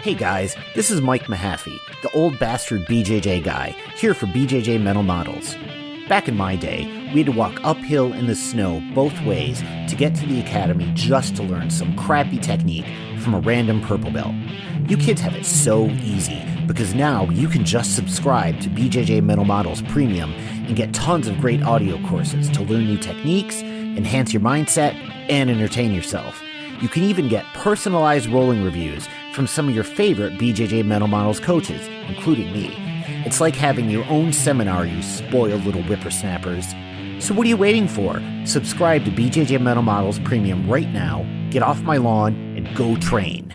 Hey guys, this is Mike Mahaffey, the old bastard BJJ guy, here for BJJ Mental Models. Back in my day, we had to walk uphill in the snow both ways to get to the academy just to learn some crappy technique from a random purple belt. You kids have it so easy because now you can just subscribe to BJJ Mental Models Premium and get tons of great audio courses to learn new techniques, enhance your mindset, and entertain yourself. You can even get personalized rolling reviews from some of your favorite BJJ Mental Models coaches, including me. It's like having your own seminar, you spoiled little whippersnappers. So what are you waiting for? Subscribe to BJJ Mental Models Premium right now, get off my lawn, and go train.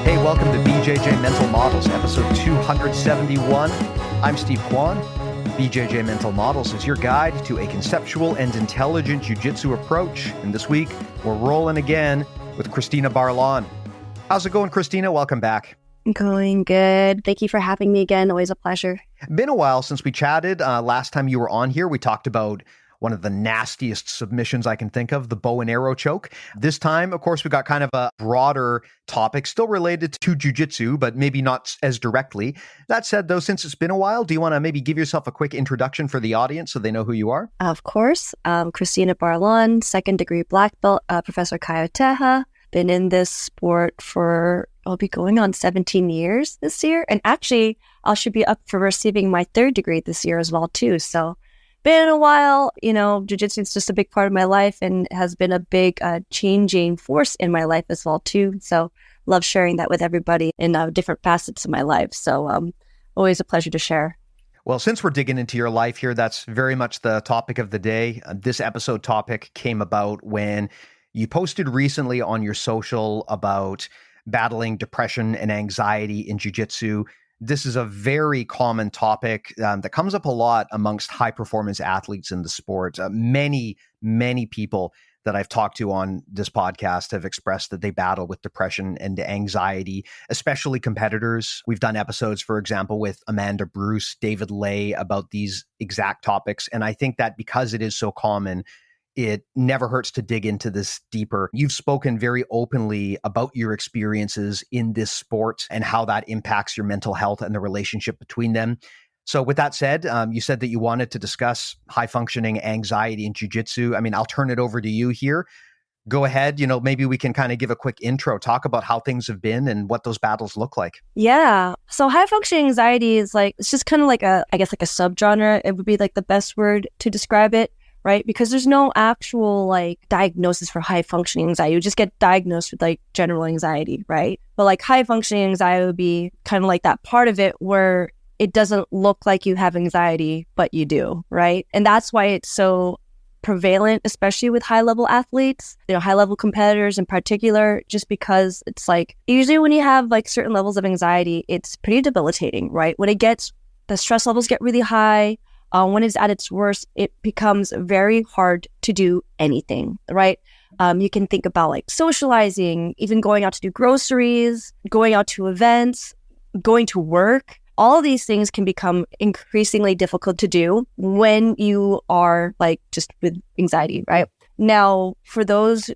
Hey, welcome to BJJ Mental Models, episode 271. I'm Steve Kwan. BJJ Mental Models is your guide to a conceptual and intelligent jiu-jitsu approach. And this week, we're rolling again with Kristina Barlaan. How's it going, Kristina? Welcome back. Going good. Thank you for having me again. Always a pleasure. Been a while since we chatted. Last time you were on here, we talked about one of the nastiest submissions I can think of, the bow and arrow choke. This time, of course, we got kind of a broader topic, still related to jiu-jitsu, but maybe not as directly. That said, though, since it's been a while, do you want to maybe give yourself a quick introduction for the audience so they know who you are? Of course. Kristina Barlaan, second degree black belt, Professor Caio Terra. Been in this sport for, I'll be going on 17 years this year. And actually, I should be up for receiving my third degree this year as well, too. So been a while, jiu-jitsu is just a big part of my life and has been a big changing force in my life as well, too. So love sharing that with everybody in different facets of my life. So always a pleasure to share. Well, since we're digging into your life here, that's very much the topic of the day. This episode topic came about when you posted recently on your social about battling depression and anxiety in jiu-jitsu. This is a very common topic that comes up a lot amongst high-performance athletes in the sport. Many people that I've talked to on this podcast have expressed that they battle with depression and anxiety, especially competitors. We've done episodes, for example, with Amanda Bruce, David Lay about these exact topics. And I think that because it is so common, it never hurts to dig into this deeper. You've spoken very openly about your experiences in this sport and how that impacts your mental health and the relationship between them. So with that said, you said that you wanted to discuss high-functioning anxiety in jiu-jitsu. I mean, I'll turn it over to you here. Go ahead. Maybe we can kind of give a quick intro, talk about how things have been and what those battles look like. Yeah. So high-functioning anxiety is it's just kind of like a subgenre. It would be like the best word to describe it. Right? Because there's no actual diagnosis for high functioning anxiety. You just get diagnosed with general anxiety, right? But high functioning anxiety would be kind of like that part of it where it doesn't look like you have anxiety, but you do, right? And that's why it's so prevalent, especially with high level athletes, high level competitors in particular, just because it's usually when you have certain levels of anxiety, it's pretty debilitating, right? When the stress levels get really high, when it's at its worst, it becomes very hard to do anything, right? You can think about socializing, even going out to do groceries, going out to events, going to work. All of these things can become increasingly difficult to do when you are just with anxiety, right? Now, for those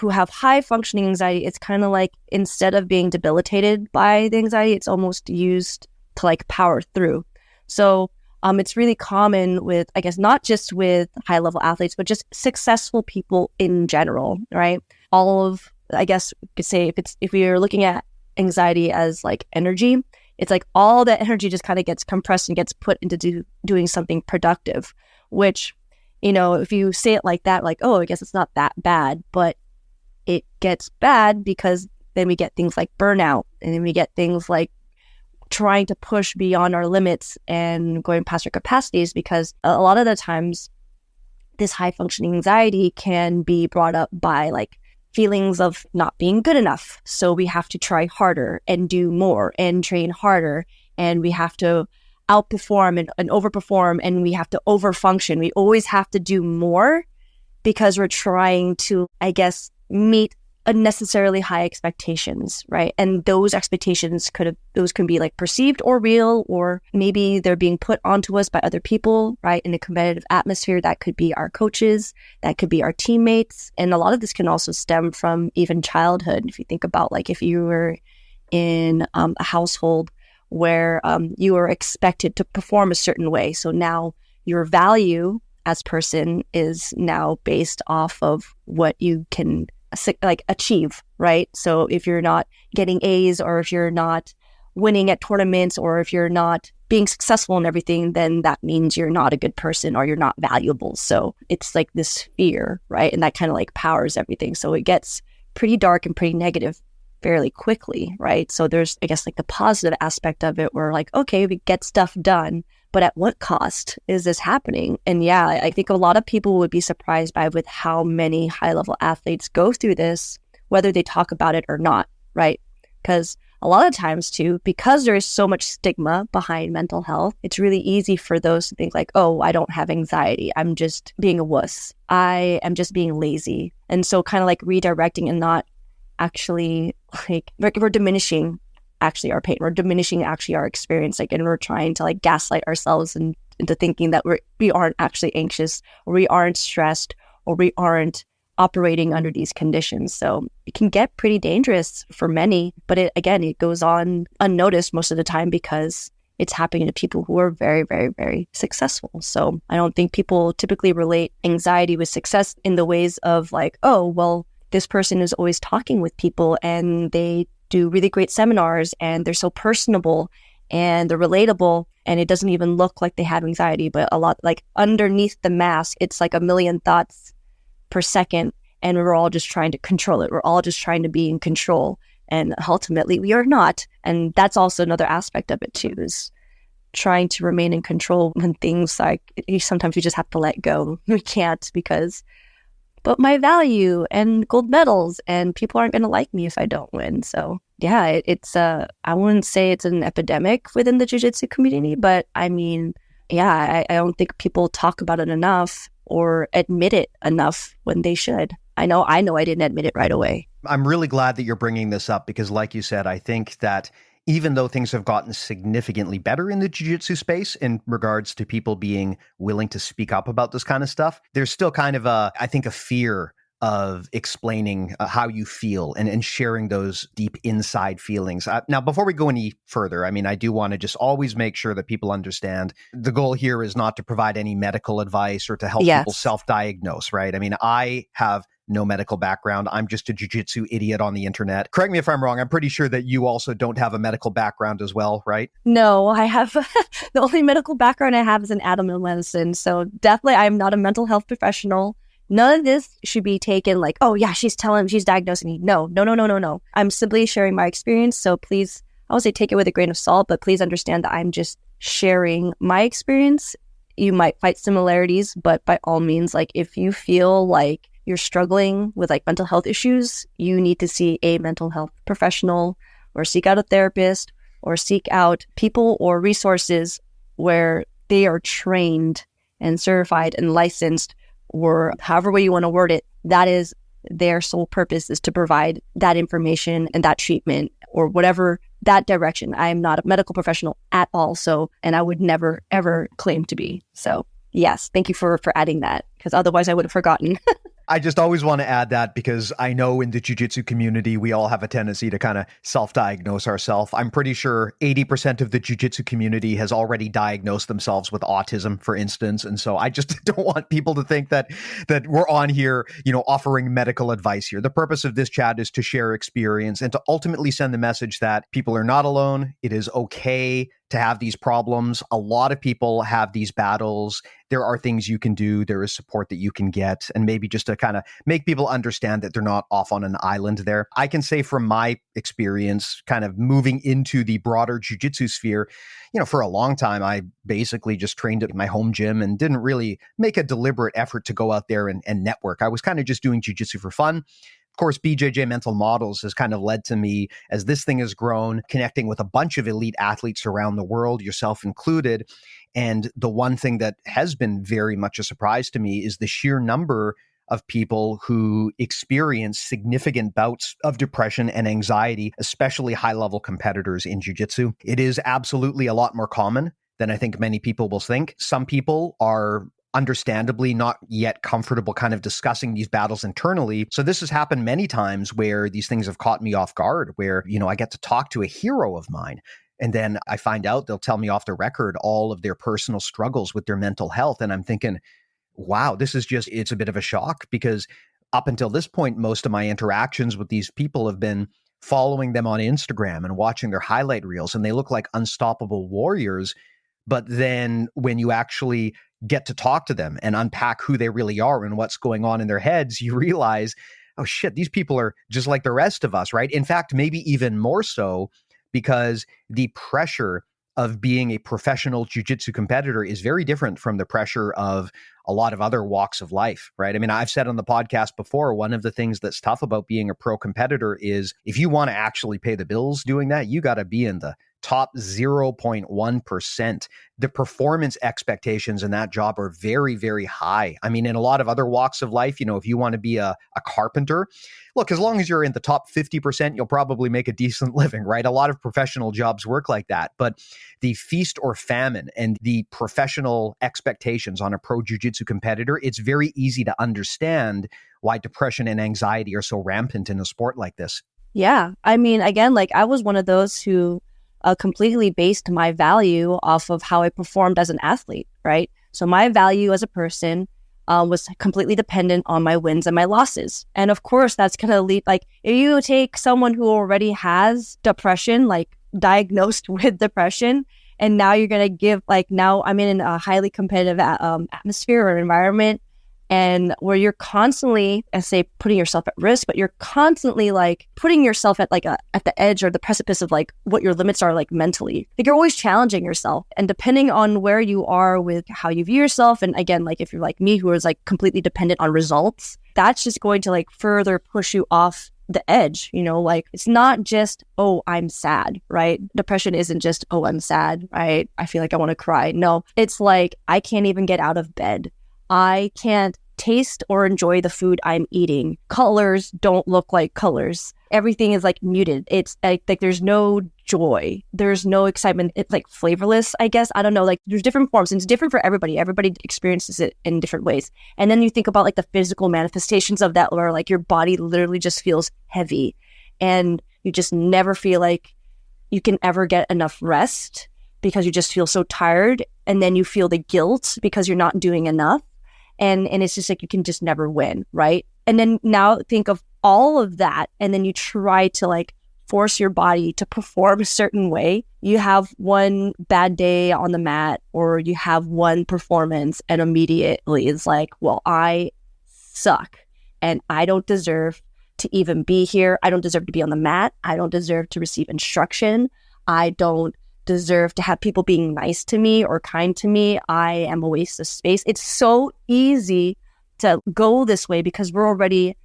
who have high functioning anxiety, it's kind of instead of being debilitated by the anxiety, it's almost used to power through. So it's really common with, not just with high-level athletes, but just successful people in general, right? You could say if we are looking at anxiety as energy, it's all that energy just kind of gets compressed and gets put into doing something productive, which, if you say it like that, oh, I guess it's not that bad, but it gets bad because then we get things like burnout, and then we get things like trying to push beyond our limits and going past our capacities, because a lot of the times this high functioning anxiety can be brought up by feelings of not being good enough. So we have to try harder and do more and train harder, and we have to outperform and overperform, and we have to overfunction. We always have to do more because we're trying to, meet unnecessarily high expectations, right? And those expectations those can be like perceived or real, or maybe they're being put onto us by other people, right? In a competitive atmosphere, that could be our coaches, that could be our teammates. And a lot of this can also stem from even childhood. If you think about like if you were in a household where you were expected to perform a certain way. So now your value as person is now based off of what you can like achieve, right? So if you're not getting A's, or if you're not winning at tournaments, or if you're not being successful in everything, then that means you're not a good person or you're not valuable. So it's like this fear, right? And that kind of like powers everything. So it gets pretty dark and pretty negative fairly quickly, right? So there's, I guess, like the positive aspect of it where like, okay, we get stuff done, but at what cost is this happening? And yeah, I think a lot of people would be surprised with how many high-level athletes go through this, whether they talk about it or not, right? Because a lot of times too, because there is so much stigma behind mental health, it's really easy for those to think like, oh, I don't have anxiety. I'm just being a wuss. I am just being lazy. And so kind of like redirecting and not actually like we're diminishing actually our pain. We're diminishing actually our experience, like, and we're trying to like gaslight ourselves into thinking that we aren't actually anxious, or we aren't stressed, or we aren't operating under these conditions. So it can get pretty dangerous for many, but it goes on unnoticed most of the time because it's happening to people who are very, very, very successful. So I don't think people typically relate anxiety with success in the ways of like, oh, well, this person is always talking with people and they do really great seminars and they're so personable and they're relatable and it doesn't even look like they have anxiety, but a lot like underneath the mask, it's like a million thoughts per second and we're all just trying to control it. We're all just trying to be in control and ultimately we are not. And that's also another aspect of it too, is trying to remain in control when things like sometimes you just have to let go. We can't but my value and gold medals and people aren't going to like me if I don't win. So yeah, it's I wouldn't say it's an epidemic within the jiu-jitsu community, but I mean, yeah, I don't think people talk about it enough or admit it enough when they should. I know I didn't admit it right away. I'm really glad that you're bringing this up because like you said, I think that even though things have gotten significantly better in the jiu-jitsu space in regards to people being willing to speak up about this kind of stuff, there's still kind of a fear of explaining how you feel and sharing those deep inside feelings. Now, before we go any further, I mean, I do want to just always make sure that people understand the goal here is not to provide any medical advice or to help people self-diagnose, right? I mean, I have no medical background. I'm just a jiu-jitsu idiot on the internet. Correct me if I'm wrong. I'm pretty sure that you also don't have a medical background as well, right? No, I have the only medical background I have is in animal medicine. So definitely I'm not a mental health professional. None of this should be taken like, oh yeah, she's diagnosing me. No. I'm simply sharing my experience. So please, I would say take it with a grain of salt, but please understand that I'm just sharing my experience. You might find similarities, but by all means, like if you feel like you're struggling with like mental health issues, you need to see a mental health professional or seek out a therapist or seek out people or resources where they are trained and certified and licensed, or however way you want to word it. That is their sole purpose, is to provide that information and that treatment or whatever that direction. I am not a medical professional at all. So, and I would never, ever claim to be. So yes, thank you for adding that, because otherwise I would have forgotten. I just always want to add that because I know in the jiu-jitsu community, we all have a tendency to kind of self-diagnose ourselves. I'm pretty sure 80% of the jiu-jitsu community has already diagnosed themselves with autism, for instance. And so I just don't want people to think that we're on here, offering medical advice here. The purpose of this chat is to share experience and to ultimately send the message that people are not alone. It is okay to have these problems. A lot of people have these battles. There are things you can do. There is support that you can get. And maybe just to kind of make people understand that they're not off on an island there. I can say from my experience, kind of moving into the broader jiu-jitsu sphere, for a long time, I basically just trained at my home gym and didn't really make a deliberate effort to go out there and network. I was kind of just doing jiu-jitsu for fun. Of course, BJJ Mental Models has kind of led to me, as this thing has grown, connecting with a bunch of elite athletes around the world, yourself included. And the one thing that has been very much a surprise to me is the sheer number of people who experience significant bouts of depression and anxiety, especially high-level competitors in jiu-jitsu. It is absolutely a lot more common than I think many people will think. Some people are understandably not yet comfortable kind of discussing these battles internally. So this has happened many times where these things have caught me off guard, where, I get to talk to a hero of mine. And then I find out they'll tell me off the record all of their personal struggles with their mental health. And I'm thinking, wow, it's a bit of a shock, because up until this point, most of my interactions with these people have been following them on Instagram and watching their highlight reels, and they look like unstoppable warriors. But then when you actually get to talk to them and unpack who they really are and what's going on in their heads, you realize, oh shit, these people are just like the rest of us, right? In fact, maybe even more so, because the pressure of being a professional jiu-jitsu competitor is very different from the pressure of a lot of other walks of life, right? I mean, I've said on the podcast before, one of the things that's tough about being a pro competitor is if you want to actually pay the bills doing that, you got to be in the top 0.1%. The performance expectations in that job are very, very high. I mean, in a lot of other walks of life, if you want to be a carpenter, look, as long as you're in the top 50%, you'll probably make a decent living, right? A lot of professional jobs work like that. But the feast or famine and the professional expectations on a pro jiu-jitsu competitor, it's very easy to understand why depression and anxiety are so rampant in a sport like this. Yeah. I mean, again, I was one of those who completely based my value off of how I performed as an athlete, right? So my value as a person was completely dependent on my wins and my losses. And of course, that's going to lead, if you take someone who already has depression, diagnosed with depression, and now you're going to give, now I'm in a highly competitive atmosphere or environment, and where you're constantly, I say, putting yourself at risk, but you're constantly putting yourself at at the edge or the precipice of what your limits are mentally. You're always challenging yourself, and depending on where you are with how you view yourself, and again, if you're like me, who is completely dependent on results, that's just going to further push you off the edge. It's not just, oh, I'm sad, right? Depression isn't just, oh, I'm sad, right? I feel like I want to cry. No, it's I can't even get out of bed. I can't taste or enjoy the food I'm eating. Colors don't look like colors. Everything is muted. It's there's no joy. There's no excitement. It's flavorless, I guess. I don't know. There's different forms, and it's different for everybody. Everybody experiences it in different ways. And then you think about the physical manifestations of that, where your body literally just feels heavy, and you just never feel like you can ever get enough rest because you just feel so tired. And then you feel the guilt because you're not doing enough. And it's just you can just never win, right? And then now think of all of that, and then you try to force your body to perform a certain way. You have one bad day on the mat, or you have one performance, and immediately it's well, I suck, and I don't deserve to even be here. I don't deserve to be on the mat. I don't deserve to receive instruction. I don't deserve to have people being nice to me or kind to me. I am a waste of space. It's so easy to go this way because we're already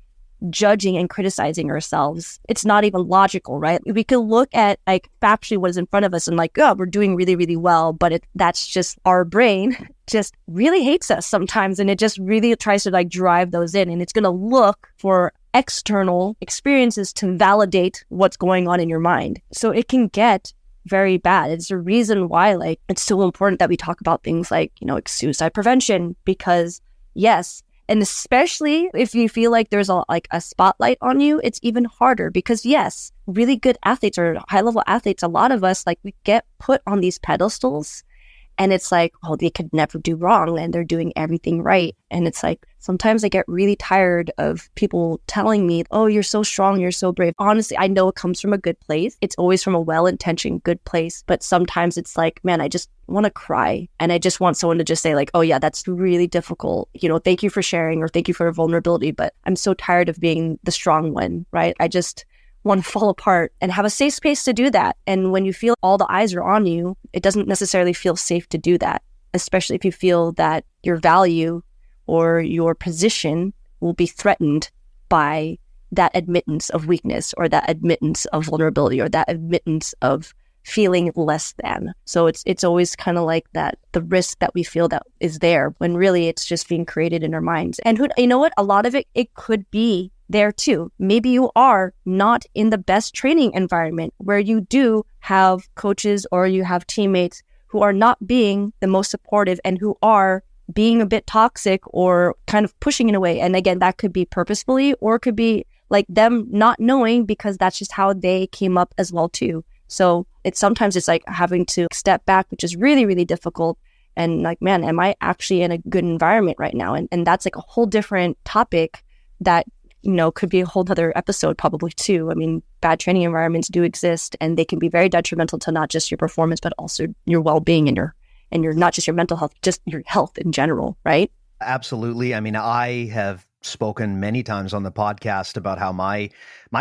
judging and criticizing ourselves. It's not even logical, right? We could look at factually what is in front of us and oh, we're doing really, really well, but that's just our brain just really hates us sometimes, and it just really tries to drive those in, and it's going to look for external experiences to validate what's going on in your mind. So it can get very bad. It's a reason why it's so important that we talk about things like suicide prevention, because yes, and especially if you feel there's a spotlight on you, it's even harder, because yes, really good athletes or high level athletes, a lot of us we get put on these pedestals, and it's oh, they could never do wrong and they're doing everything right. And it's sometimes I get really tired of people telling me, oh, you're so strong, you're so brave. Honestly, I know it comes from a good place. It's always from a well-intentioned good place. But sometimes it's man, I just want to cry. And I just want someone to just say oh yeah, that's really difficult. Thank you for sharing, or thank you for your vulnerability. But I'm so tired of being the strong one, right? I just want to fall apart and have a safe space to do that. And when you feel all the eyes are on you, it doesn't necessarily feel safe to do that, especially if you feel that your value or your position will be threatened by that admittance of weakness, or that admittance of vulnerability, or that admittance of feeling less than. So it's always kind of like that, the risk that we feel that is there when really it's just being created in our minds. And you know what? A lot of it could be there too. Maybe you are not in the best training environment where you do have coaches or you have teammates who are not being the most supportive and who are being a bit toxic or kind of pushing in a way. And again, that could be purposefully or it could be like them not knowing because that's just how they came up as well too. So sometimes it's like having to step back, which is really, really difficult. And like, man, am I actually in a good environment right now? And that's like a whole different topic that, could be a whole other episode probably too. I mean, bad training environments do exist and they can be very detrimental to not just your performance, but also your well-being and your not just your mental health, just your health in general, right? Absolutely. I mean, I have spoken many times on the podcast about how my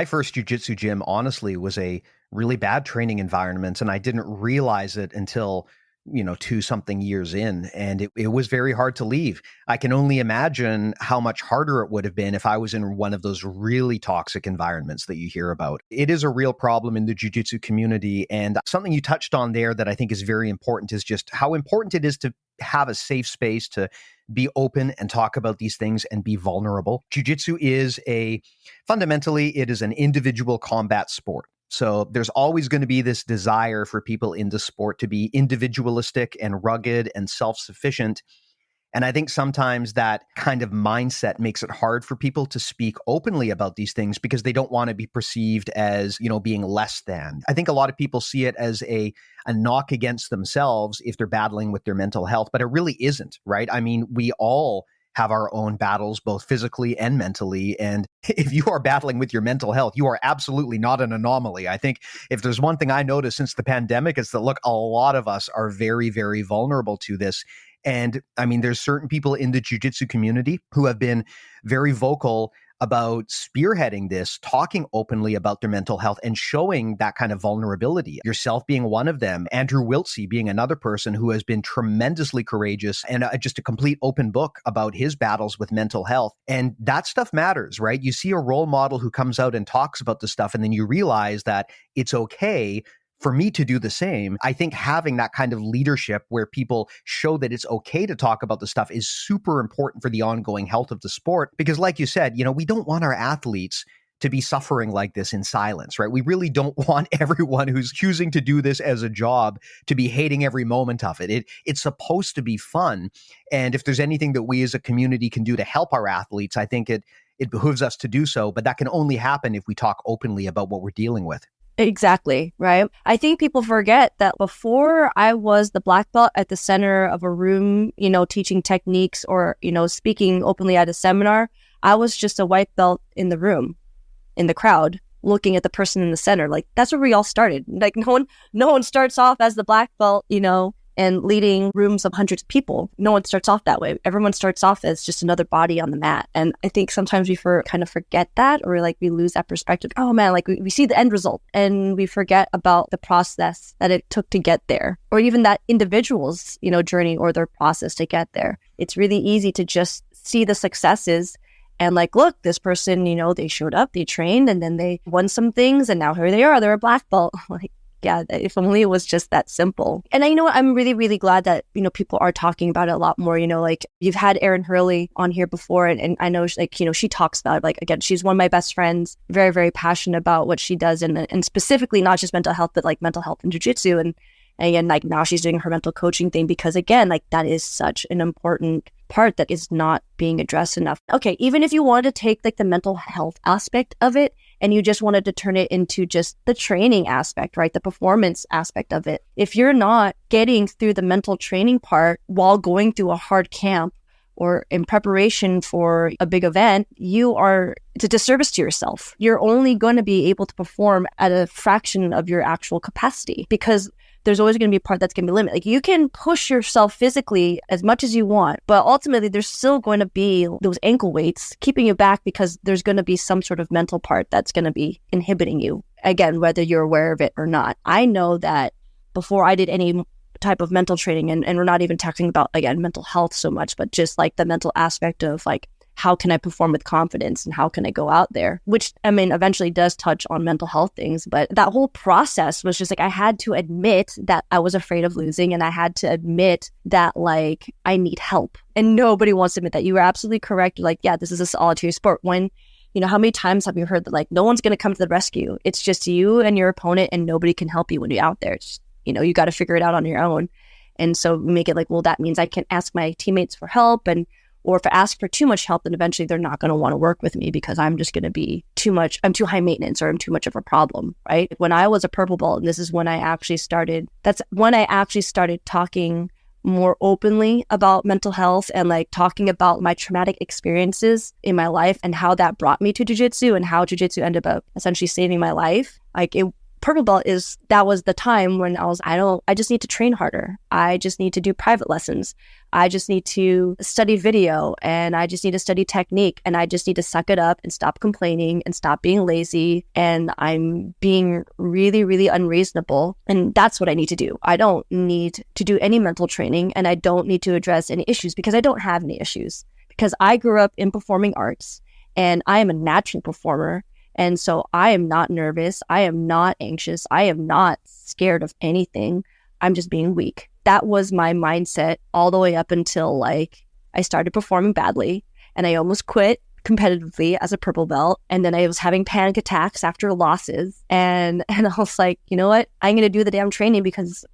first jiu-jitsu gym, honestly, was a really bad training environment. And I didn't realize it until, 2-something years in. And it was very hard to leave. I can only imagine how much harder it would have been if I was in one of those really toxic environments that you hear about. It is a real problem in the jiu-jitsu community. And something you touched on there that I think is very important is just how important it is to have a safe space to be open and talk about these things and be vulnerable. Jiu-jitsu is fundamentally, it is an individual combat sport. So there's always going to be this desire for people in the sport to be individualistic and rugged and self-sufficient. And I think sometimes that kind of mindset makes it hard for people to speak openly about these things because they don't want to be perceived as, being less than. I think a lot of people see it as a knock against themselves if they're battling with their mental health, but it really isn't, right? I mean, we all have our own battles, both physically and mentally. And if you are battling with your mental health, you are absolutely not an anomaly. I think if there's one thing I noticed since the pandemic, it's that, look, a lot of us are very, very vulnerable to this. And I mean, there's certain people in the jiu-jitsu community who have been very vocal about spearheading this, talking openly about their mental health and showing that kind of vulnerability. Yourself being one of them, Andrew Wiltsey being another person who has been tremendously courageous and just a complete open book about his battles with mental health. And that stuff matters, right? You see a role model who comes out and talks about this stuff, and then you realize that it's okay for me to do the same. I think having that kind of leadership where people show that it's okay to talk about the stuff is super important for the ongoing health of the sport. Because like you said, we don't want our athletes to be suffering like this in silence, right? We really don't want everyone who's choosing to do this as a job to be hating every moment of it. It's supposed to be fun. And if there's anything that we as a community can do to help our athletes, I think it behooves us to do so. But that can only happen if we talk openly about what we're dealing with. Exactly, right? I think people forget that before I was the black belt at the center of a room, teaching techniques or, speaking openly at a seminar, I was just a white belt in the room, in the crowd, looking at the person in the center. Like, that's where we all started. Like, no one starts off as the black belt, and leading rooms of hundreds of people. No one starts off that way. Everyone starts off as just another body on the mat. And I think sometimes we kind of forget that, or like we lose that perspective. Oh man, like we see the end result and we forget about the process that it took to get there, or even that individual's, journey or their process to get there. It's really easy to just see the successes and like, look, this person, they showed up, they trained, and then they won some things, and now here they are, they're a black belt. Like, yeah, if only it was just that simple. And I know I'm really, really glad that, people are talking about it a lot more. Like you've had Erin Herle on here before, and I know she talks about it. Like, again, she's one of my best friends, very, very passionate about what she does, and specifically not just mental health, but like mental health and jiu-jitsu. And again, like now she's doing her mental coaching thing because again, like that is such an important part that is not being addressed enough. Okay, even if you wanted to take like the mental health aspect of it and you just wanted to turn it into just the training aspect, right? The performance aspect of it. If you're not getting through the mental training part while going through a hard camp or in preparation for a big event, it's a disservice to yourself. You're only going to be able to perform at a fraction of your actual capacity because there's always going to be a part that's going to be limited. Like you can push yourself physically as much as you want, but ultimately there's still going to be those ankle weights keeping you back because there's going to be some sort of mental part that's going to be inhibiting you. Again, whether you're aware of it or not. I know that before I did any type of mental training, and we're not even talking about, again, mental health so much, but just like the mental aspect of like how can I perform with confidence and how can I go out there? Which, I mean, eventually does touch on mental health things. But that whole process was just like, I had to admit that I was afraid of losing, and I had to admit that like I need help. And nobody wants to admit that. You were absolutely correct. Like, yeah, this is a solitary sport. When, you know, how many times have you heard that like no one's going to come to the rescue? It's just you and your opponent, and nobody can help you when you're out there. It's, you know, you got to figure it out on your own. And so we make it like, well, that means I can ask my teammates for help, and or if I ask for too much help, then eventually they're not going to want to work with me because I'm just going to be too much. I'm too high maintenance, or I'm too much of a problem, right? When I was a purple belt, and this is when I actually started, that's when I actually started talking more openly about mental health and like talking about my traumatic experiences in my life and how that brought me to jiu-jitsu and how jiu-jitsu ended up essentially saving my life. Like purple belt that was the time when I just need to train harder. I just need to do private lessons. I just need to study video, and I just need to study technique, and I just need to suck it up and stop complaining and stop being lazy. And I'm being really, really unreasonable. And that's what I need to do. I don't need to do any mental training, and I don't need to address any issues because I don't have any issues, because I grew up in performing arts and I am a natural performer. And so I am not nervous. I am not anxious. I am not scared of anything. I'm just being weak. That was my mindset all the way up until like I started performing badly, and I almost quit competitively as a purple belt. And then I was having panic attacks after losses. And I was like, you know what? I'm going to do the damn training, because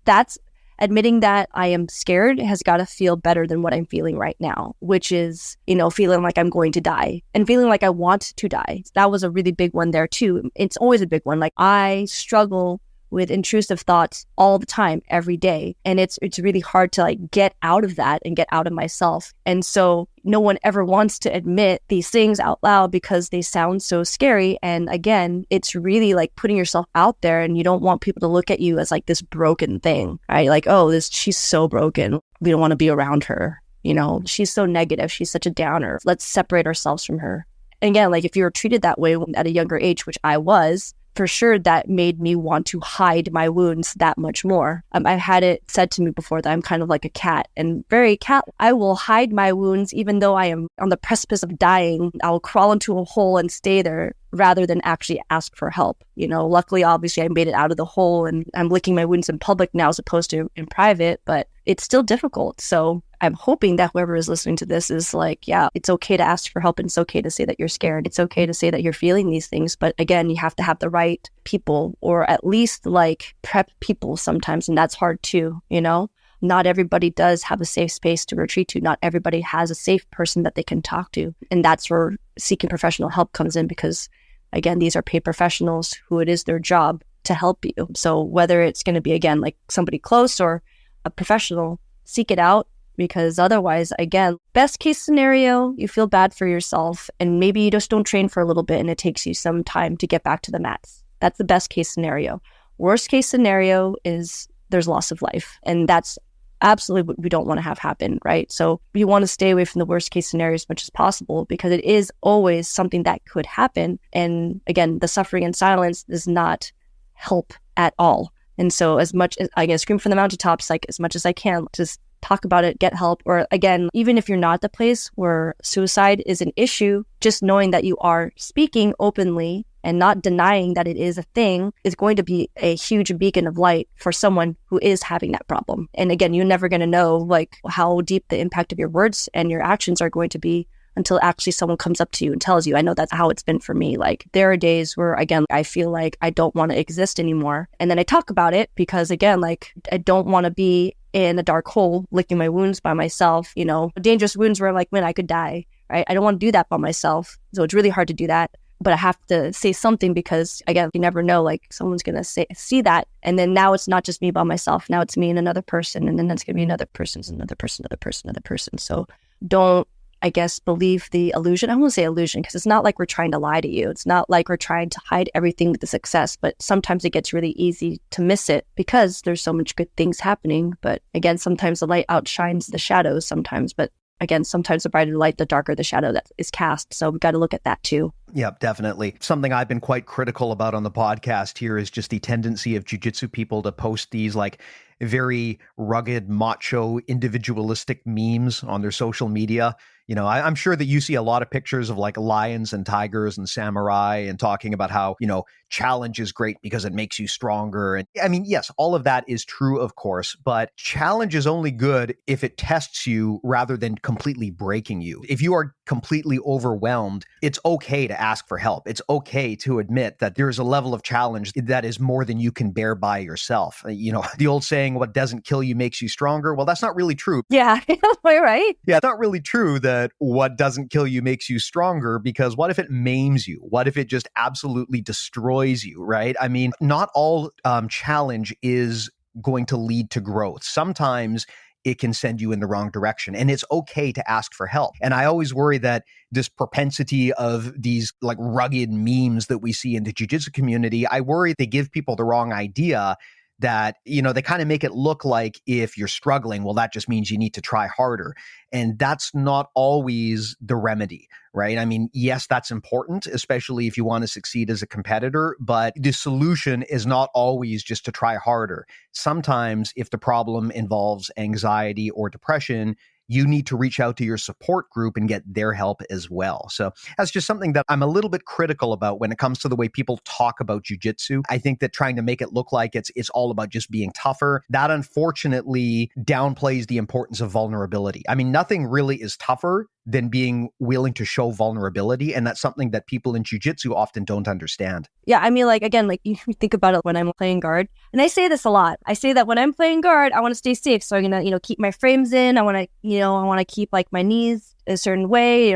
that's admitting that I am scared has got to feel better than what I'm feeling right now, which is, you know, feeling like I'm going to die and feeling like I want to die. That was a really big one there too. It's always a big one. Like, I struggle with intrusive thoughts all the time, every day. And it's really hard to like get out of that and get out of myself. And so no one ever wants to admit these things out loud because they sound so scary. And again, it's really like putting yourself out there, and you don't want people to look at you as like this broken thing, right? Like, oh, she's so broken. We don't want to be around her. You know, she's so negative. She's such a downer. Let's separate ourselves from her. And again, like if you were treated that way at a younger age, which I was, for sure, that made me want to hide my wounds that much more. I've had it said to me before that I'm kind of like a cat, and very cat. I will hide my wounds even though I am on the precipice of dying. I'll crawl into a hole and stay there rather than actually ask for help. You know, luckily, obviously, I made it out of the hole, and I'm licking my wounds in public now as opposed to in private, but it's still difficult. So I'm hoping that whoever is listening to this is like, yeah, it's okay to ask for help, and it's okay to say that you're scared. It's okay to say that you're feeling these things. But again, you have to have the right people, or at least like prep people sometimes. And that's hard too, you know? Not everybody does have a safe space to retreat to. Not everybody has a safe person that they can talk to. And that's where seeking professional help comes in, because again, these are paid professionals who it is their job to help you. So whether it's going to be, again, like somebody close or a professional, seek it out, because otherwise, again, best case scenario, you feel bad for yourself and maybe you just don't train for a little bit and it takes you some time to get back to the mats. That's the best case scenario. Worst case scenario is there's loss of life, and that's absolutely what we don't want to have happen, right? So we want to stay away from the worst case scenario as much as possible, because it is always something that could happen. And again, the suffering in silence does not help at all. And so as much as I can scream from the mountaintops, like as much as I can, just talk about it, get help. Or again, even if you're not the place where suicide is an issue, just knowing that you are speaking openly and not denying that it is a thing is going to be a huge beacon of light for someone who is having that problem. And again, you're never going to know like how deep the impact of your words and your actions are going to be until actually someone comes up to you and tells you. I know that's how it's been for me. Like there are days where, again, I feel like I don't want to exist anymore. And then I talk about it because, again, like I don't want to be in a dark hole licking my wounds by myself, you know, dangerous wounds where I'm like, man, I could die, right? I don't want to do that by myself. So it's really hard to do that. But I have to say something because, again, you never know, like someone's going to see that. And then now it's not just me by myself. Now it's me and another person. And then that's going to be another person, another person, another person, another person. So don't, I guess, believe the illusion. I won't say illusion because it's not like we're trying to lie to you. It's not like we're trying to hide everything with the success, but sometimes it gets really easy to miss it because there's so much good things happening. But again, sometimes the light outshines the shadows sometimes, but again, sometimes the brighter the light, the darker the shadow that is cast. So we've got to look at that too. Yep, definitely. Something I've been quite critical about on the podcast here is just the tendency of jiu-jitsu people to post these like very rugged, macho, individualistic memes on their social media. You know, I'm sure that you see a lot of pictures of like lions and tigers and samurai and talking about how, you know, challenge is great because it makes you stronger. And I mean, yes, all of that is true, of course, but challenge is only good if it tests you rather than completely breaking you. If you are completely overwhelmed, it's okay to ask for help. It's okay to admit that there is a level of challenge that is more than you can bear by yourself. You know, the old saying, what doesn't kill you makes you stronger. Well, that's not really true. Yeah, right? Yeah, it's not really true that what doesn't kill you makes you stronger, because what if it maims you? What if it just absolutely destroys you, right? I mean, not all challenge is going to lead to growth. Sometimes it can send you in the wrong direction, and it's okay to ask for help. And I always worry that this propensity of these like rugged memes that we see in the jiu-jitsu community, I worry they give people the wrong idea that, you know, they kind of make it look like if you're struggling, well, that just means you need to try harder. And that's not always the remedy, right? I mean, yes, that's important, especially if you want to succeed as a competitor, but the solution is not always just to try harder. Sometimes if the problem involves anxiety or depression, you need to reach out to your support group and get their help as well. So that's just something that I'm a little bit critical about when it comes to the way people talk about jiu-jitsu. I think that trying to make it look like it's all about just being tougher, that unfortunately downplays the importance of vulnerability. I mean, nothing really is tougher than being willing to show vulnerability. And that's something that people in jiu-jitsu often don't understand. Yeah, I mean, like, again, like you think about it when I'm playing guard, and I say this a lot. I say that when I'm playing guard, I want to stay safe. So I'm going to, keep my frames in. I want to keep like my knees a certain way,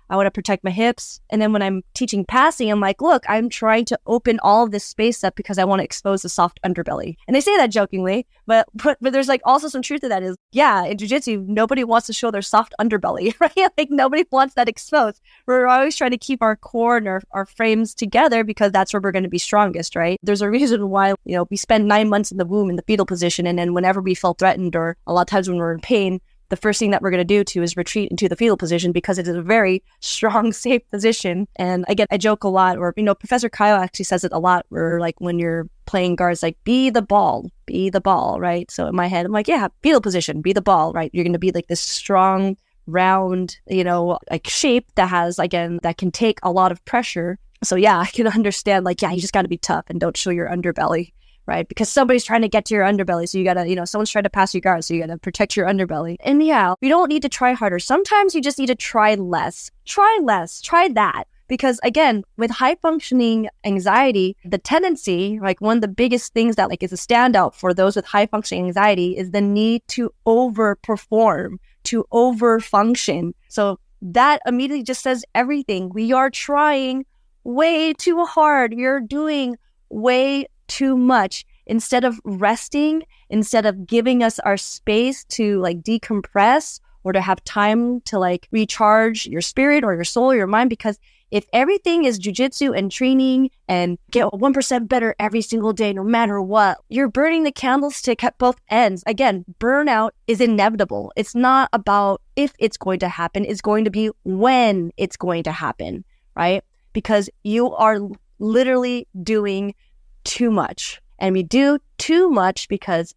I want to protect my hips. And then when I'm teaching passing, I'm like, look, I'm trying to open all of this space up because I want to expose the soft underbelly. And I say that jokingly, but there's like also some truth to that is, yeah, in jiu-jitsu, nobody wants to show their soft underbelly, right? Like nobody wants that exposed. We're always trying to keep our core and our frames together because that's where we're going to be strongest, right? There's a reason why, we spend 9 months in the womb in the fetal position. And then whenever we feel threatened or a lot of times when we're in pain, the first thing that we're going to do is retreat into the fetal position because it is a very strong, safe position. And again, I joke a lot, or, Professor Caio actually says it a lot, where like when you're playing guards, like be the ball, right? So in my head, I'm like, yeah, fetal position, be the ball, right? You're going to be like this strong, round, like shape that has, again, that can take a lot of pressure. So yeah, I can understand like, yeah, you just got to be tough and don't show your underbelly. Right? Because somebody's trying to get to your underbelly. So you gotta, someone's trying to pass your guard. So you gotta protect your underbelly. And yeah, you don't need to try harder. Sometimes you just need to try less. Try that. Because again, with high functioning anxiety, the tendency, like one of the biggest things that like is a standout for those with high functioning anxiety is the need to overperform, to overfunction. So that immediately just says everything. We are trying way too hard. You're doing way too much instead of resting, instead of giving us our space to like decompress or to have time to like recharge your spirit or your soul or your mind. Because if everything is jiu-jitsu and training and get 1% better every single day, no matter what, you're burning the candlestick at both ends. Again, burnout is inevitable. It's not about if it's going to happen. It's going to be when it's going to happen, right? Because you are literally doing too much. And we do too much because,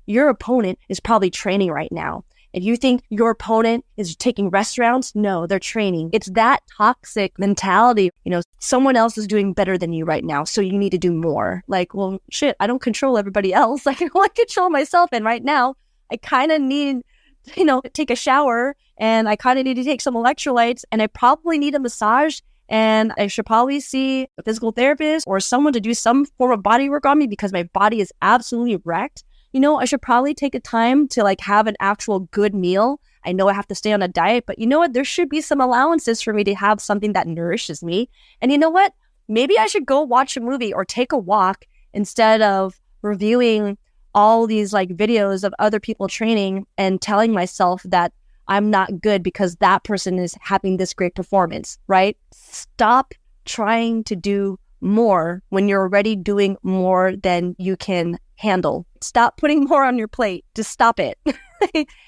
your opponent is probably training right now. And you think your opponent is taking rest rounds? No, they're training. It's that toxic mentality. Someone else is doing better than you right now, so you need to do more. Like, well, shit, I don't control everybody else. I can only control myself. And right now, I kind of need, to take a shower, and I kind of need to take some electrolytes, and I probably need a massage. And I should probably see a physical therapist or someone to do some form of body work on me because my body is absolutely wrecked. I should probably take a time to like have an actual good meal. I know I have to stay on a diet, but you know what? There should be some allowances for me to have something that nourishes me. And you know what? Maybe I should go watch a movie or take a walk instead of reviewing all these like videos of other people training and telling myself that I'm not good because that person is having this great performance, right? Stop trying to do more when you're already doing more than you can handle. Stop putting more on your plate. Just stop it.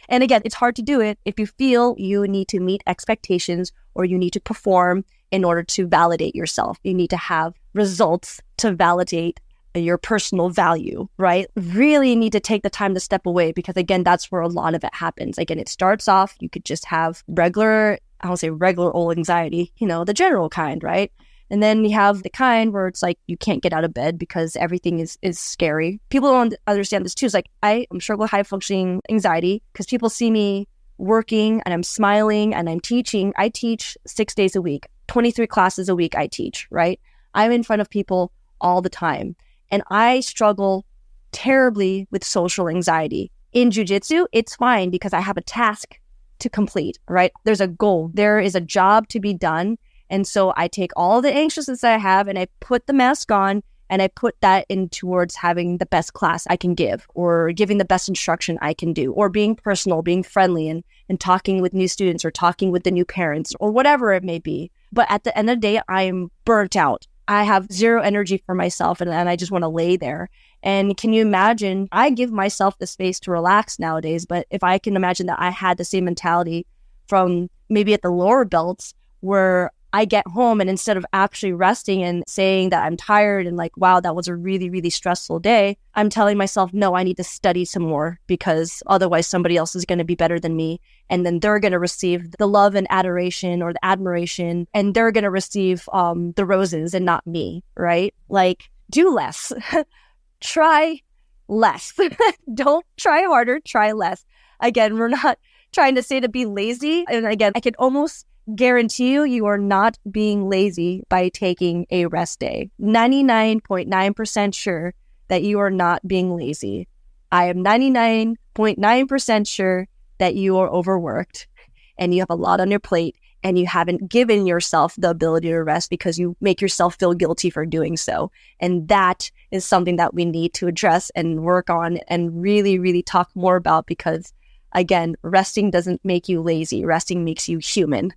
And again, it's hard to do it if you feel you need to meet expectations or you need to perform in order to validate yourself. You need to have results to validate your personal value, right? Really need to take the time to step away because again, that's where a lot of it happens. Again, it starts off, you could just have regular, I don't say regular old anxiety, the general kind, right? And then you have the kind where it's like you can't get out of bed because everything is scary. People don't understand this too. It's like I'm struggling with high functioning anxiety because people see me working and I'm smiling and I'm teaching. I teach 6 days a week, 23 classes a week I teach, right? I'm in front of people all the time. And I struggle terribly with social anxiety. In jiu-jitsu, it's fine because I have a task to complete, right? There's a goal. There is a job to be done. And so I take all the anxiousness that I have and I put the mask on and I put that in towards having the best class I can give or giving the best instruction I can do or being personal, being friendly and talking with new students or talking with the new parents or whatever it may be. But at the end of the day, I am burnt out. I have zero energy for myself and I just want to lay there. And can you imagine, I give myself the space to relax nowadays, but if I can imagine that I had the same mentality from maybe at the lower belts where I get home and instead of actually resting and saying that I'm tired and like, wow, that was a really, really stressful day, I'm telling myself, no, I need to study some more because otherwise somebody else is going to be better than me. And then they're going to receive the love and adoration or the admiration and they're going to receive the roses and not me, right? Like do less, try less. Don't try harder, try less. Again, we're not trying to say to be lazy. And again, I can almost guarantee you are not being lazy by taking a rest day. 99.9% sure that you are not being lazy. I am 99.9% sure that you are overworked and you have a lot on your plate and you haven't given yourself the ability to rest because you make yourself feel guilty for doing so. And that is something that we need to address and work on and really, really talk more about because, again, resting doesn't make you lazy. Resting makes you human.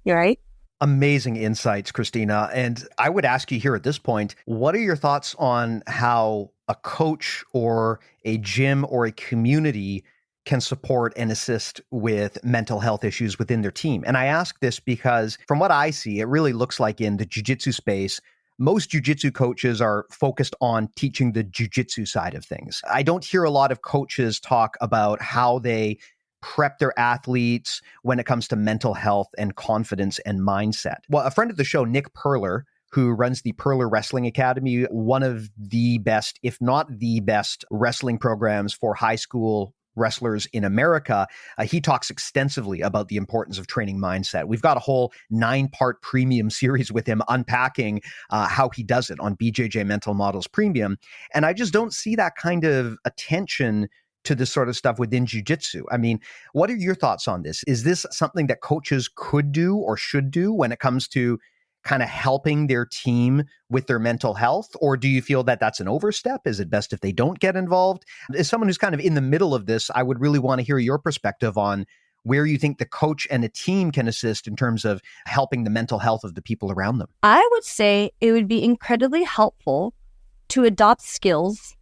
You're right. Amazing insights, Kristina. And I would ask you here at this point, what are your thoughts on how a coach or a gym or a community can support and assist with mental health issues within their team? And I ask this because from what I see, it really looks like in the jiu-jitsu space, most jiu-jitsu coaches are focused on teaching the jiu-jitsu side of things. I don't hear a lot of coaches talk about how they prep their athletes when it comes to mental health and confidence and mindset. Well, a friend of the show, Nick Perler, who runs the Perler Wrestling Academy, one of the best, if not the best, wrestling programs for high school wrestlers in America, he talks extensively about the importance of training mindset. We've got a whole 9-part premium series with him unpacking how he does it on BJJ Mental Models Premium. And I just don't see that kind of attention to this sort of stuff within jiu-jitsu. I mean, what are your thoughts on this? Is this something that coaches could do or should do when it comes to kind of helping their team with their mental health? Or do you feel that that's an overstep? Is it best if they don't get involved? As someone who's kind of in the middle of this, I would really want to hear your perspective on where you think the coach and a team can assist in terms of helping the mental health of the people around them. I would say it would be incredibly helpful to adopt skills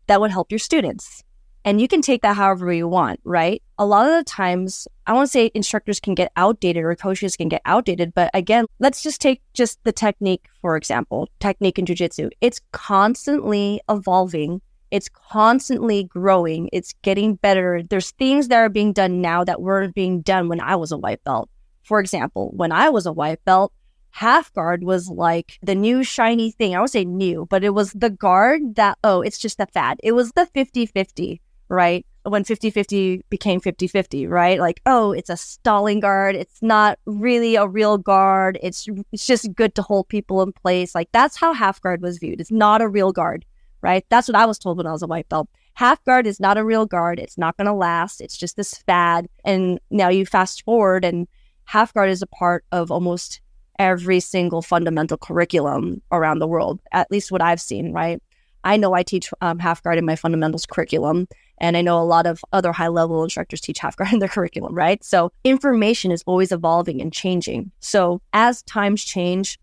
that would help your students. And you can take that however you want, right? A lot of the times, I won't say instructors can get outdated or coaches can get outdated, but again, let's just take just the technique, for example, technique in jiu-jitsu. It's constantly evolving. It's constantly growing. It's getting better. There's things that are being done now that weren't being done when I was a white belt. For example, when I was a white belt, half guard was like the new shiny thing. I would say new, but it was the guard that, it's just a fad. It was the 50-50. Right? When 50-50 became 50-50, right? Like, it's a stalling guard. It's not really a real guard. It's just good to hold people in place. Like, that's how half guard was viewed. It's not a real guard, right? That's what I was told when I was a white belt. Half guard is not a real guard. It's not going to last. It's just this fad. And now you fast forward and half guard is a part of almost every single fundamental curriculum around the world, at least what I've seen, right? I know I teach half guard in my fundamentals curriculum, and I know a lot of other high-level instructors teach half guard in their curriculum, right? So information is always evolving and changing. So as times change,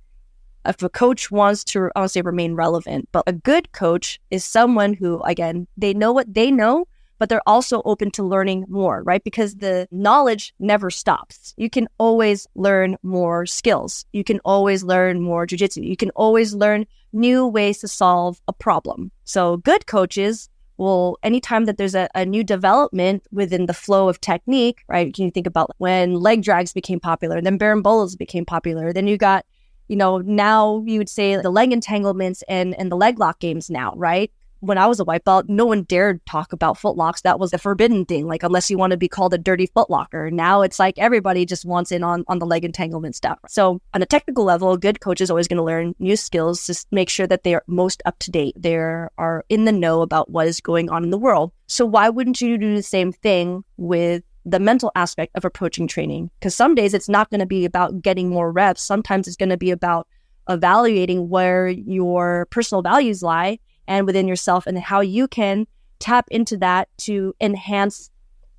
if a coach wants to, I would say, remain relevant, but a good coach is someone who, again, they know what they know, but they're also open to learning more, right? Because the knowledge never stops. You can always learn more skills. You can always learn more jiu-jitsu. You can always learn new ways to solve a problem. So good coaches will, anytime that there's a new development within the flow of technique, right? Can you think about when leg drags became popular, then barambolas became popular, then you got, now you would say the leg entanglements and the leg lock games now, right? When I was a white belt, no one dared talk about foot locks. That was the forbidden thing, like unless you want to be called a dirty foot locker. Now it's like everybody just wants in on the leg entanglement stuff. So on a technical level, a good coach is always going to learn new skills to make sure that they are most up to date. They are in the know about what is going on in the world. So why wouldn't you do the same thing with the mental aspect of approaching training? Because some days it's not going to be about getting more reps. Sometimes it's going to be about evaluating where your personal values lie and within yourself, and how you can tap into that to enhance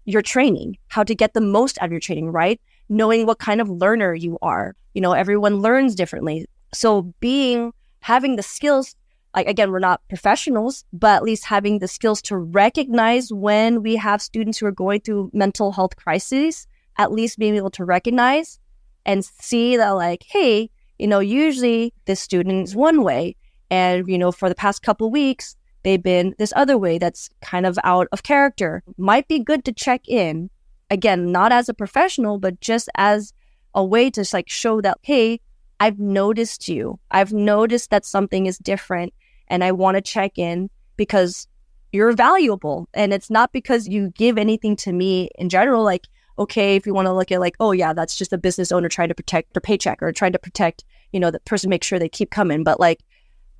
your training, how to get the most out of your training, right? Knowing what kind of learner you are. Everyone learns differently. So having the skills, like, again, we're not professionals, but at least having the skills to recognize when we have students who are going through mental health crises, at least being able to recognize and see that, like, hey, usually this student is one way. And, for the past couple of weeks, they've been this other way that's kind of out of character. Might be good to check in, again, not as a professional, but just as a way to show that, hey, I've noticed you. I've noticed that something is different, and I want to check in because you're valuable. And it's not because you give anything to me in general, like, okay, if you want to look at oh yeah, that's just a business owner trying to protect their paycheck or trying to protect, the person, make sure they keep coming.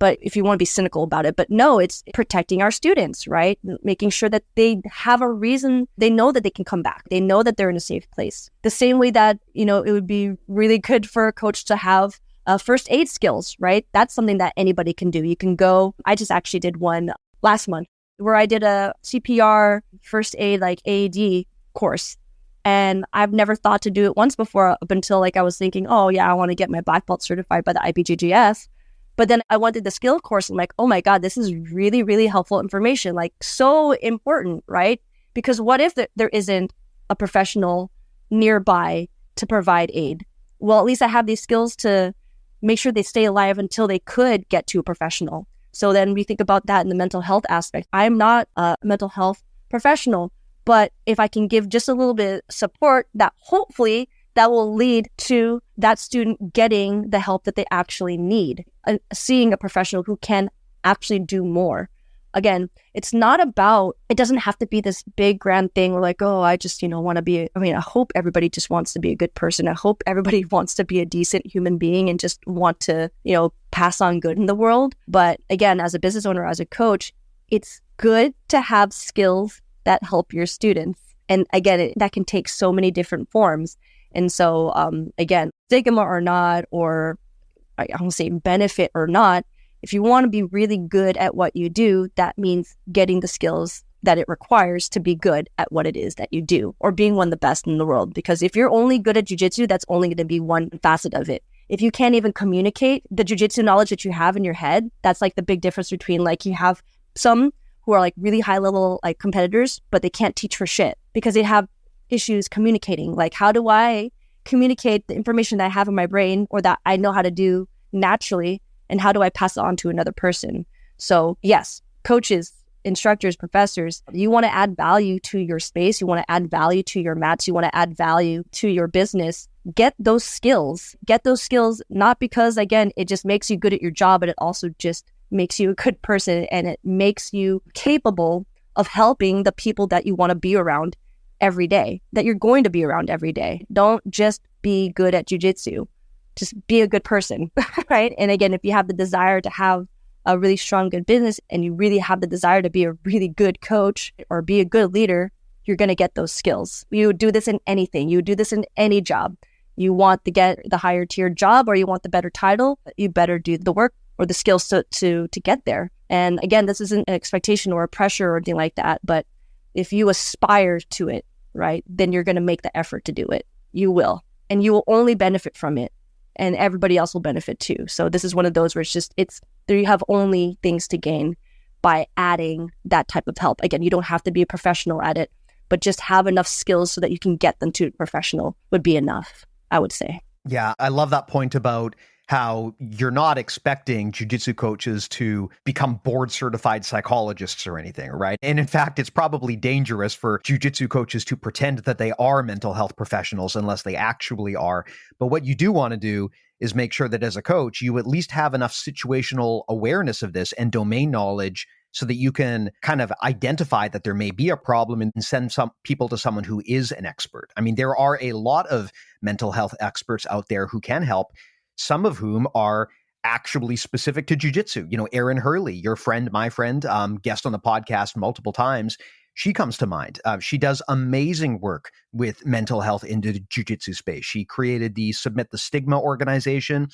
But if you want to be cynical about it, but no, it's protecting our students, right? Making sure that they have a reason, they know that they can come back. They know that they're in a safe place. The same way that, it would be really good for a coach to have first aid skills, right? That's something that anybody can do. You can go, I just actually did one last month where I did a CPR first aid, AED course. And I've never thought to do it once before up until I was thinking, oh yeah, I want to get my black belt certified by the IBJJF. But then I went through the skill course and I'm like, oh my God, this is really, really helpful information, so important, right? Because what if there isn't a professional nearby to provide aid? Well, at least I have these skills to make sure they stay alive until they could get to a professional. So then we think about that in the mental health aspect. I'm not a mental health professional, but if I can give just a little bit of support, that hopefully that will lead to that student getting the help that they actually need, seeing a professional who can actually do more. Again, it's not about, it doesn't have to be this big grand thing where I just, want to be, I hope everybody just wants to be a good person. I hope everybody wants to be a decent human being and just want to, pass on good in the world. But again, as a business owner, as a coach, it's good to have skills that help your students. And again, that can take so many different forms. And so, again, stigma or not, or I don't say benefit or not, if you want to be really good at what you do, that means getting the skills that it requires to be good at what it is that you do, or being one of the best in the world. Because if you're only good at jiu-jitsu, that's only going to be one facet of it. If you can't even communicate the jiu-jitsu knowledge that you have in your head, that's the big difference between you have some who are really high level competitors, but they can't teach for shit because they have issues communicating. How do I communicate the information that I have in my brain or that I know how to do naturally, and how do I pass it on to another person? So yes, coaches, instructors, professors, you want to add value to your space, you want to add value to your mats, you want to add value to your business. Get those skills. Get those skills, not because, again, it just makes you good at your job, but it also just makes you a good person, and it makes you capable of helping the people that you want to be around every day, that you're going to be around every day. Don't just be good at jiu-jitsu. Just be a good person, right? And again, if you have the desire to have a really strong, good business, and you really have the desire to be a really good coach or be a good leader, you're going to get those skills. You do this in anything. You do this in any job. You want to get the higher tier job or you want the better title, you better do the work or the skills to get there. And again, this isn't an expectation or a pressure or anything like that, but if you aspire to it, right, then you're going to make the effort to do it. You will. And you will only benefit from it. And everybody else will benefit too. So this is one of those where you have only things to gain by adding that type of help. Again, you don't have to be a professional at it, but just have enough skills so that you can get them to a professional would be enough, I would say. Yeah, I love that point about how you're not expecting jiu-jitsu coaches to become board certified psychologists or anything, right? And in fact, it's probably dangerous for jiu-jitsu coaches to pretend that they are mental health professionals unless they actually are. But what you do want to do is make sure that as a coach, you at least have enough situational awareness of this and domain knowledge so that you can kind of identify that there may be a problem and send some people to someone who is an expert. I mean, there are a lot of mental health experts out there who can help, some of whom are actually specific to jiu-jitsu. You know, Erin Herle, your friend, my friend, guest on the podcast multiple times, she comes to mind. She does amazing work with mental health in the jiu-jitsu space. She created the Submit the Stigma organization.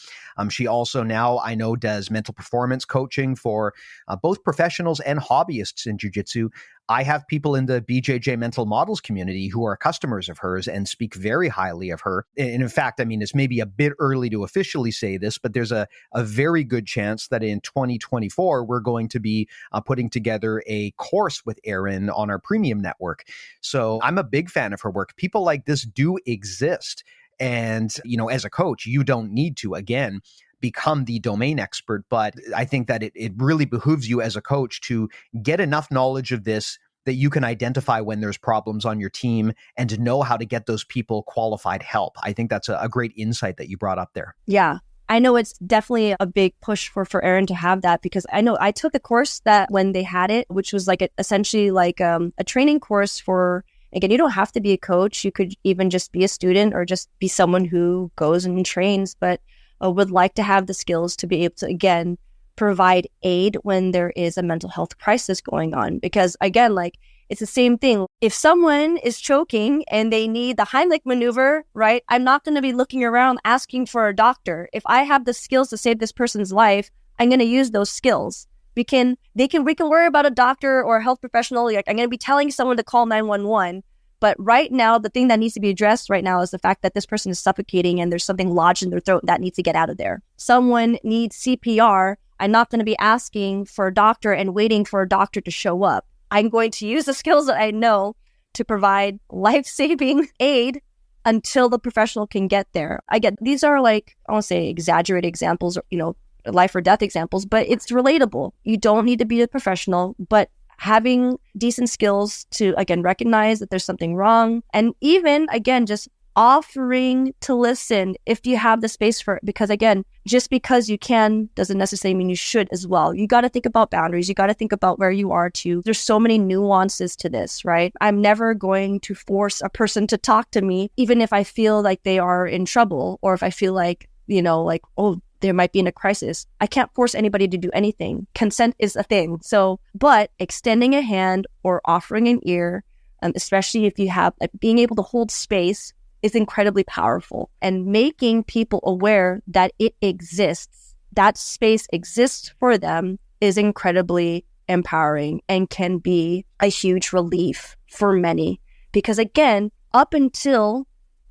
She also now, I know, does mental performance coaching for both professionals and hobbyists in jiu-jitsu. I have people in the BJJ Mental Models community who are customers of hers and speak very highly of her. And in fact, I mean, it's maybe a bit early to officially say this, but there's a very good chance that in 2024, we're going to be putting together a course with Erin on our premium network. So I'm a big fan of her work. People like this do exist. And, you know, as a coach, you don't need to, again, become the domain expert, but I think that it really behooves you as a coach to get enough knowledge of this that you can identify when there's problems on your team and to know how to get those people qualified help. I think that's a great insight that you brought up there. Yeah. I know it's definitely a big push for Erin to have that, because I know I took a course that when they had it, which was like essentially like a training course for, again, you don't have to be a coach. You could even just be a student or just be someone who goes and trains, but would like to have the skills to be able to, again, provide aid when there is a mental health crisis going on. Because again, like, it's the same thing. If someone is choking and they need the Heimlich maneuver, right? I'm not going to be looking around asking for a doctor. If I have the skills to save this person's life, I'm going to use those skills. We can worry about a doctor or a health professional. Like, I'm going to be telling someone to call 911. But right now, the thing that needs to be addressed right now is the fact that this person is suffocating and there's something lodged in their throat that needs to get out of there. Someone needs CPR. I'm not going to be asking for a doctor and waiting for a doctor to show up. I'm going to use the skills that I know to provide life-saving aid until the professional can get there. Again, these are like, I won't say exaggerated examples, you know, life or death examples, but it's relatable. You don't need to be a professional, but having decent skills to, again, recognize that there's something wrong. And even, again, just offering to listen if you have the space for it. Because again, just because you can doesn't necessarily mean you should as well. You got to think about boundaries. You got to think about where you are too. There's so many nuances to this, right? I'm never going to force a person to talk to me, even if I feel like they are in trouble or if I feel like, you know, like, oh, there might be in a crisis. I can't force anybody to do anything. Consent is a thing. So, but extending a hand or offering an ear, especially if you have being able to hold space, is incredibly powerful. And making people aware that it exists, that space exists for them, is incredibly empowering and can be a huge relief for many. Because again, up until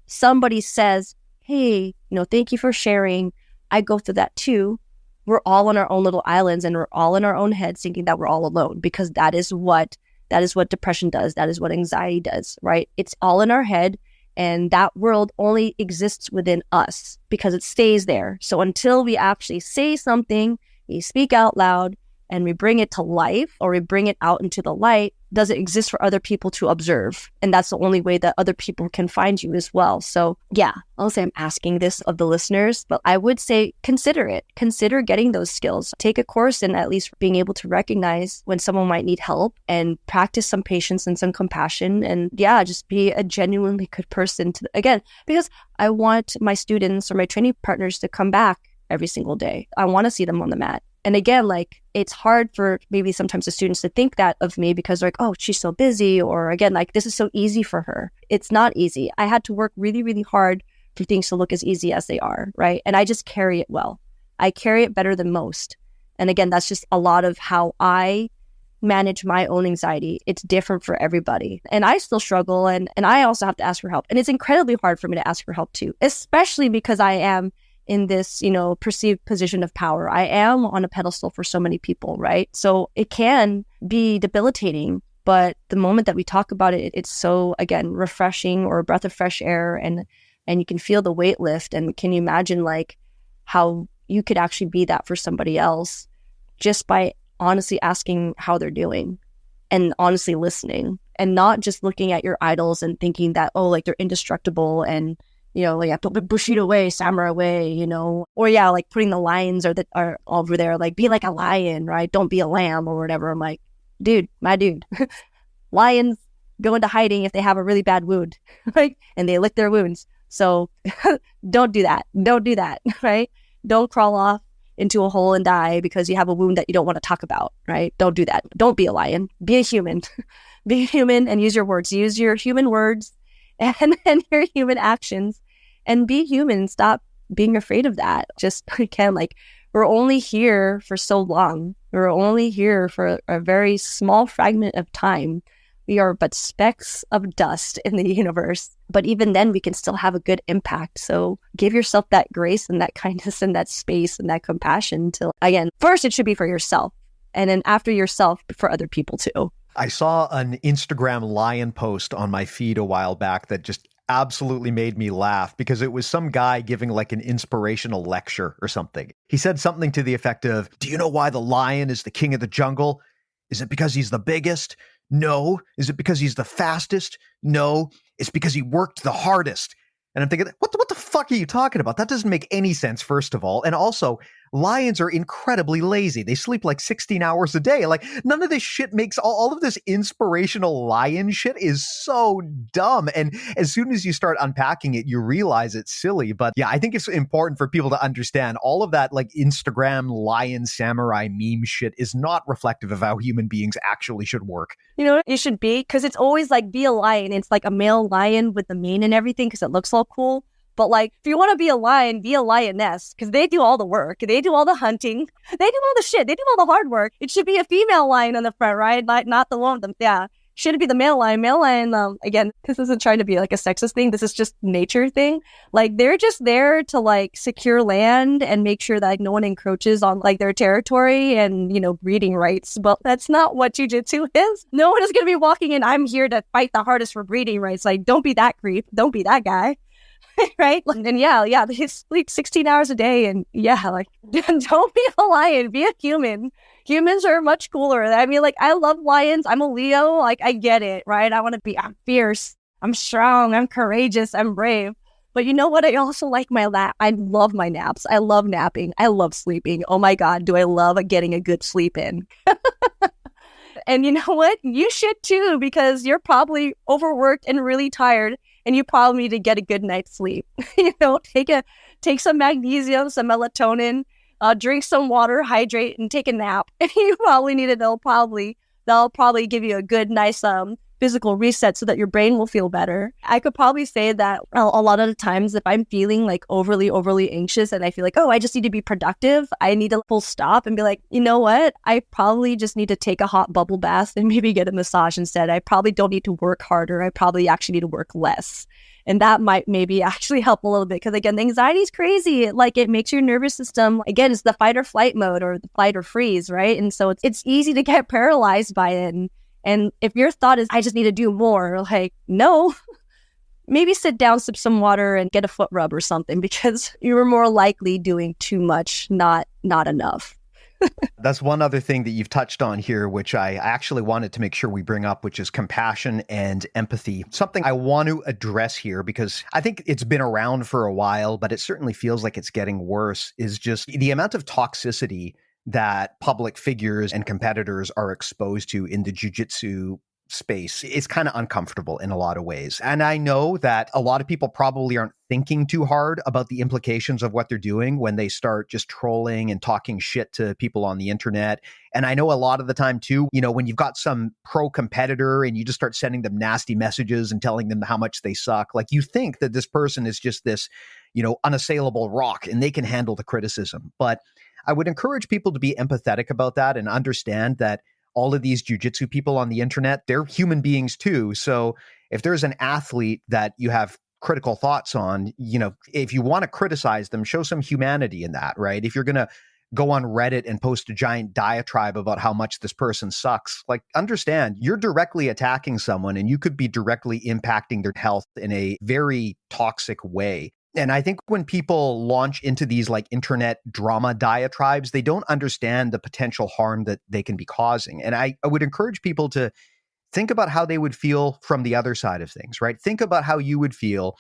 somebody says, hey, you know, thank you for sharing, I go through that too. We're all on our own little islands and we're all in our own heads thinking that we're all alone, because that is what depression does. That is what anxiety does, right? It's all in our head, and that world only exists within us because it stays there. So until we actually say something, we speak out loud, and we bring it to life or we bring it out into the light, does it exist for other people to observe? And that's the only way that other people can find you as well. So yeah, I'll say I'm asking this of the listeners, but I would say consider it. Consider getting those skills. Take a course in at least being able to recognize when someone might need help and practice some patience and some compassion. And yeah, just be a genuinely good person again, because I want my students or my training partners to come back every single day. I want to see them on the mat. And again, like, it's hard for maybe sometimes the students to think that of me because they're like, oh, she's so busy. Or again, like, this is so easy for her. It's not easy. I had to work really, really hard for things to look as easy as they are, right? And I just carry it well. I carry it better than most. And again, that's just a lot of how I manage my own anxiety. It's different for everybody. And I still struggle, and I also have to ask for help. And it's incredibly hard for me to ask for help too, especially because I am in this, perceived position of power. I am on a pedestal for so many people, right? So it can be debilitating, but the moment that we talk about it, it's so, again, refreshing, or a breath of fresh air, and you can feel the weight lift. And can you imagine like how you could actually be that for somebody else just by honestly asking how they're doing and honestly listening, and not just looking at your idols and thinking that, oh, like they're indestructible and like Bushido way, samurai way, or like putting the lions are over there, like be like a lion, right? Don't be a lamb or whatever. I'm like, dude, lions go into hiding if they have a really bad wound, right? And they lick their wounds. So don't do that. Don't do that, right? Don't crawl off into a hole and die because you have a wound that you don't want to talk about, right? Don't do that. Don't be a lion. Be a human. Be human and use your words. Use your human words and your human actions, and be human. Stop being afraid of that. Just again, like, we're only here for so long. We're only here for a very small fragment of time. We are but specks of dust in the universe. But even then, we can still have a good impact. So give yourself that grace and that kindness and that space and that compassion to, again, first it should be for yourself. And then after yourself, for other people too. I saw an Instagram lion post on my feed a while back that just absolutely made me laugh, because it was some guy giving like an inspirational lecture or something. He said something to the effect of, do you know why the lion is the king of the jungle? Is it because he's the biggest? No. Is it because he's the fastest? No. It's because he worked the hardest. And I'm thinking, what the fuck are you talking about? That doesn't make any sense, first of all. And also, lions are incredibly lazy. They sleep like 16 hours a day. Like, none of this shit makes, all of this inspirational lion shit is so dumb. And as soon as you start unpacking it, you realize it's silly. But yeah, I think it's important for people to understand all of that like Instagram lion samurai meme shit is not reflective of how human beings actually should work. You know what it should be? Because it's always like, be a lion. It's like a male lion with the mane and everything because it looks all cool. But like, if you want to be a lion, be a lioness, because they do all the work. They do all the hunting. They do all the shit. They do all the hard work. It should be a female lion on the front, right? Like, not the one. Yeah. Shouldn't be the male lion. Male lion, again, this isn't trying to be like a sexist thing. This is just nature thing. Like, they're just there to like secure land and make sure that like, no one encroaches on like their territory and, breeding rights. But that's not what jiu-jitsu is. No one is going to be walking in, I'm here to fight the hardest for breeding rights. Like, don't be that creep. Don't be that guy. Right? And yeah, they sleep 16 hours a day. And yeah, like, don't be a lion, be a human. Humans are much cooler. I mean, like, I love lions. I'm a Leo. Like, I get it, right? I'm fierce. I'm strong. I'm courageous. I'm brave. But you know what? I also like my nap. I love my naps. I love napping. I love sleeping. Oh my God, do I love getting a good sleep in. And you know what? You should too, because you're probably overworked and really tired. And you probably need to get a good night's sleep. Take some magnesium, some melatonin, drink some water, hydrate, and take a nap. And you probably need it. They'll probably give you a good, nice physical reset so that your brain will feel better. I could probably say that a lot of the times, if I'm feeling like overly anxious and I feel like, oh, I just need to be productive, I need to full stop and be like, you know what? I probably just need to take a hot bubble bath and maybe get a massage instead. I probably don't need to work harder. I probably actually need to work less. And that might maybe actually help a little bit. Because again, the anxiety is crazy. Like, it makes your nervous system, again, it's the fight or flight mode or the flight or freeze, right? And so it's easy to get paralyzed by it. And if your thought is, I just need to do more, like, no, maybe sit down, sip some water and get a foot rub or something, because you were more likely doing too much, not enough. That's one other thing that you've touched on here, which I actually wanted to make sure we bring up, which is compassion and empathy. Something I want to address here, because I think it's been around for a while, but it certainly feels like it's getting worse, is just the amount of toxicity that public figures and competitors are exposed to in the jiu-jitsu space. It's kind of uncomfortable in a lot of ways. And I know that a lot of people probably aren't thinking too hard about the implications of what they're doing when they start just trolling and talking shit to people on the internet. And I know a lot of the time too, when you've got some pro competitor and you just start sending them nasty messages and telling them how much they suck, like, you think that this person is just this, unassailable rock and they can handle the criticism. But I would encourage people to be empathetic about that and understand that all of these jiu-jitsu people on the internet, they're human beings too. So if there's an athlete that you have critical thoughts on, if you want to criticize them, show some humanity in that, right? If you're going to go on Reddit and post a giant diatribe about how much this person sucks, like, understand you're directly attacking someone and you could be directly impacting their health in a very toxic way. And I think when people launch into these like internet drama diatribes, they don't understand the potential harm that they can be causing. And I would encourage people to think about how they would feel from the other side of things, right? Think about how you would feel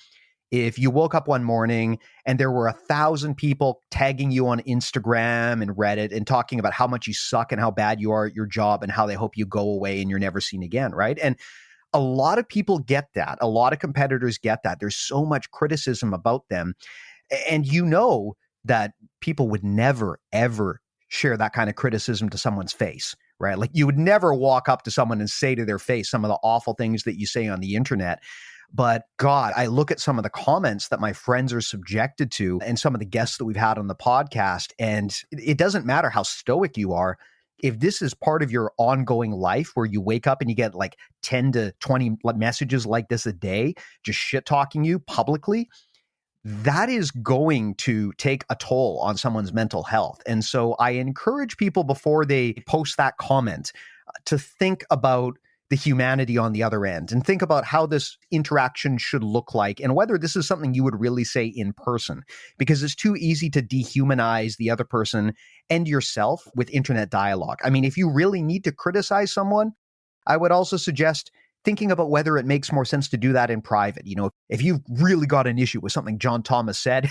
if you woke up one morning and there were 1,000 people tagging you on Instagram and Reddit and talking about how much you suck and how bad you are at your job and how they hope you go away and you're never seen again, right? And a lot of people get that. A lot of competitors get that. There's so much criticism about them. And that people would never, ever share that kind of criticism to someone's face, right? Like, you would never walk up to someone and say to their face some of the awful things that you say on the internet. But God, I look at some of the comments that my friends are subjected to and some of the guests that we've had on the podcast, and it doesn't matter how stoic you are. If this is part of your ongoing life where you wake up and you get like 10 to 20 messages like this a day, just shit talking you publicly, that is going to take a toll on someone's mental health. And so I encourage people before they post that comment to think about the humanity on the other end and think about how this interaction should look like and whether this is something you would really say in person, because it's too easy to dehumanize the other person and yourself with internet dialogue. I mean, if you really need to criticize someone, I would also suggest thinking about whether it makes more sense to do that in private. If you've really got an issue with something John Thomas said,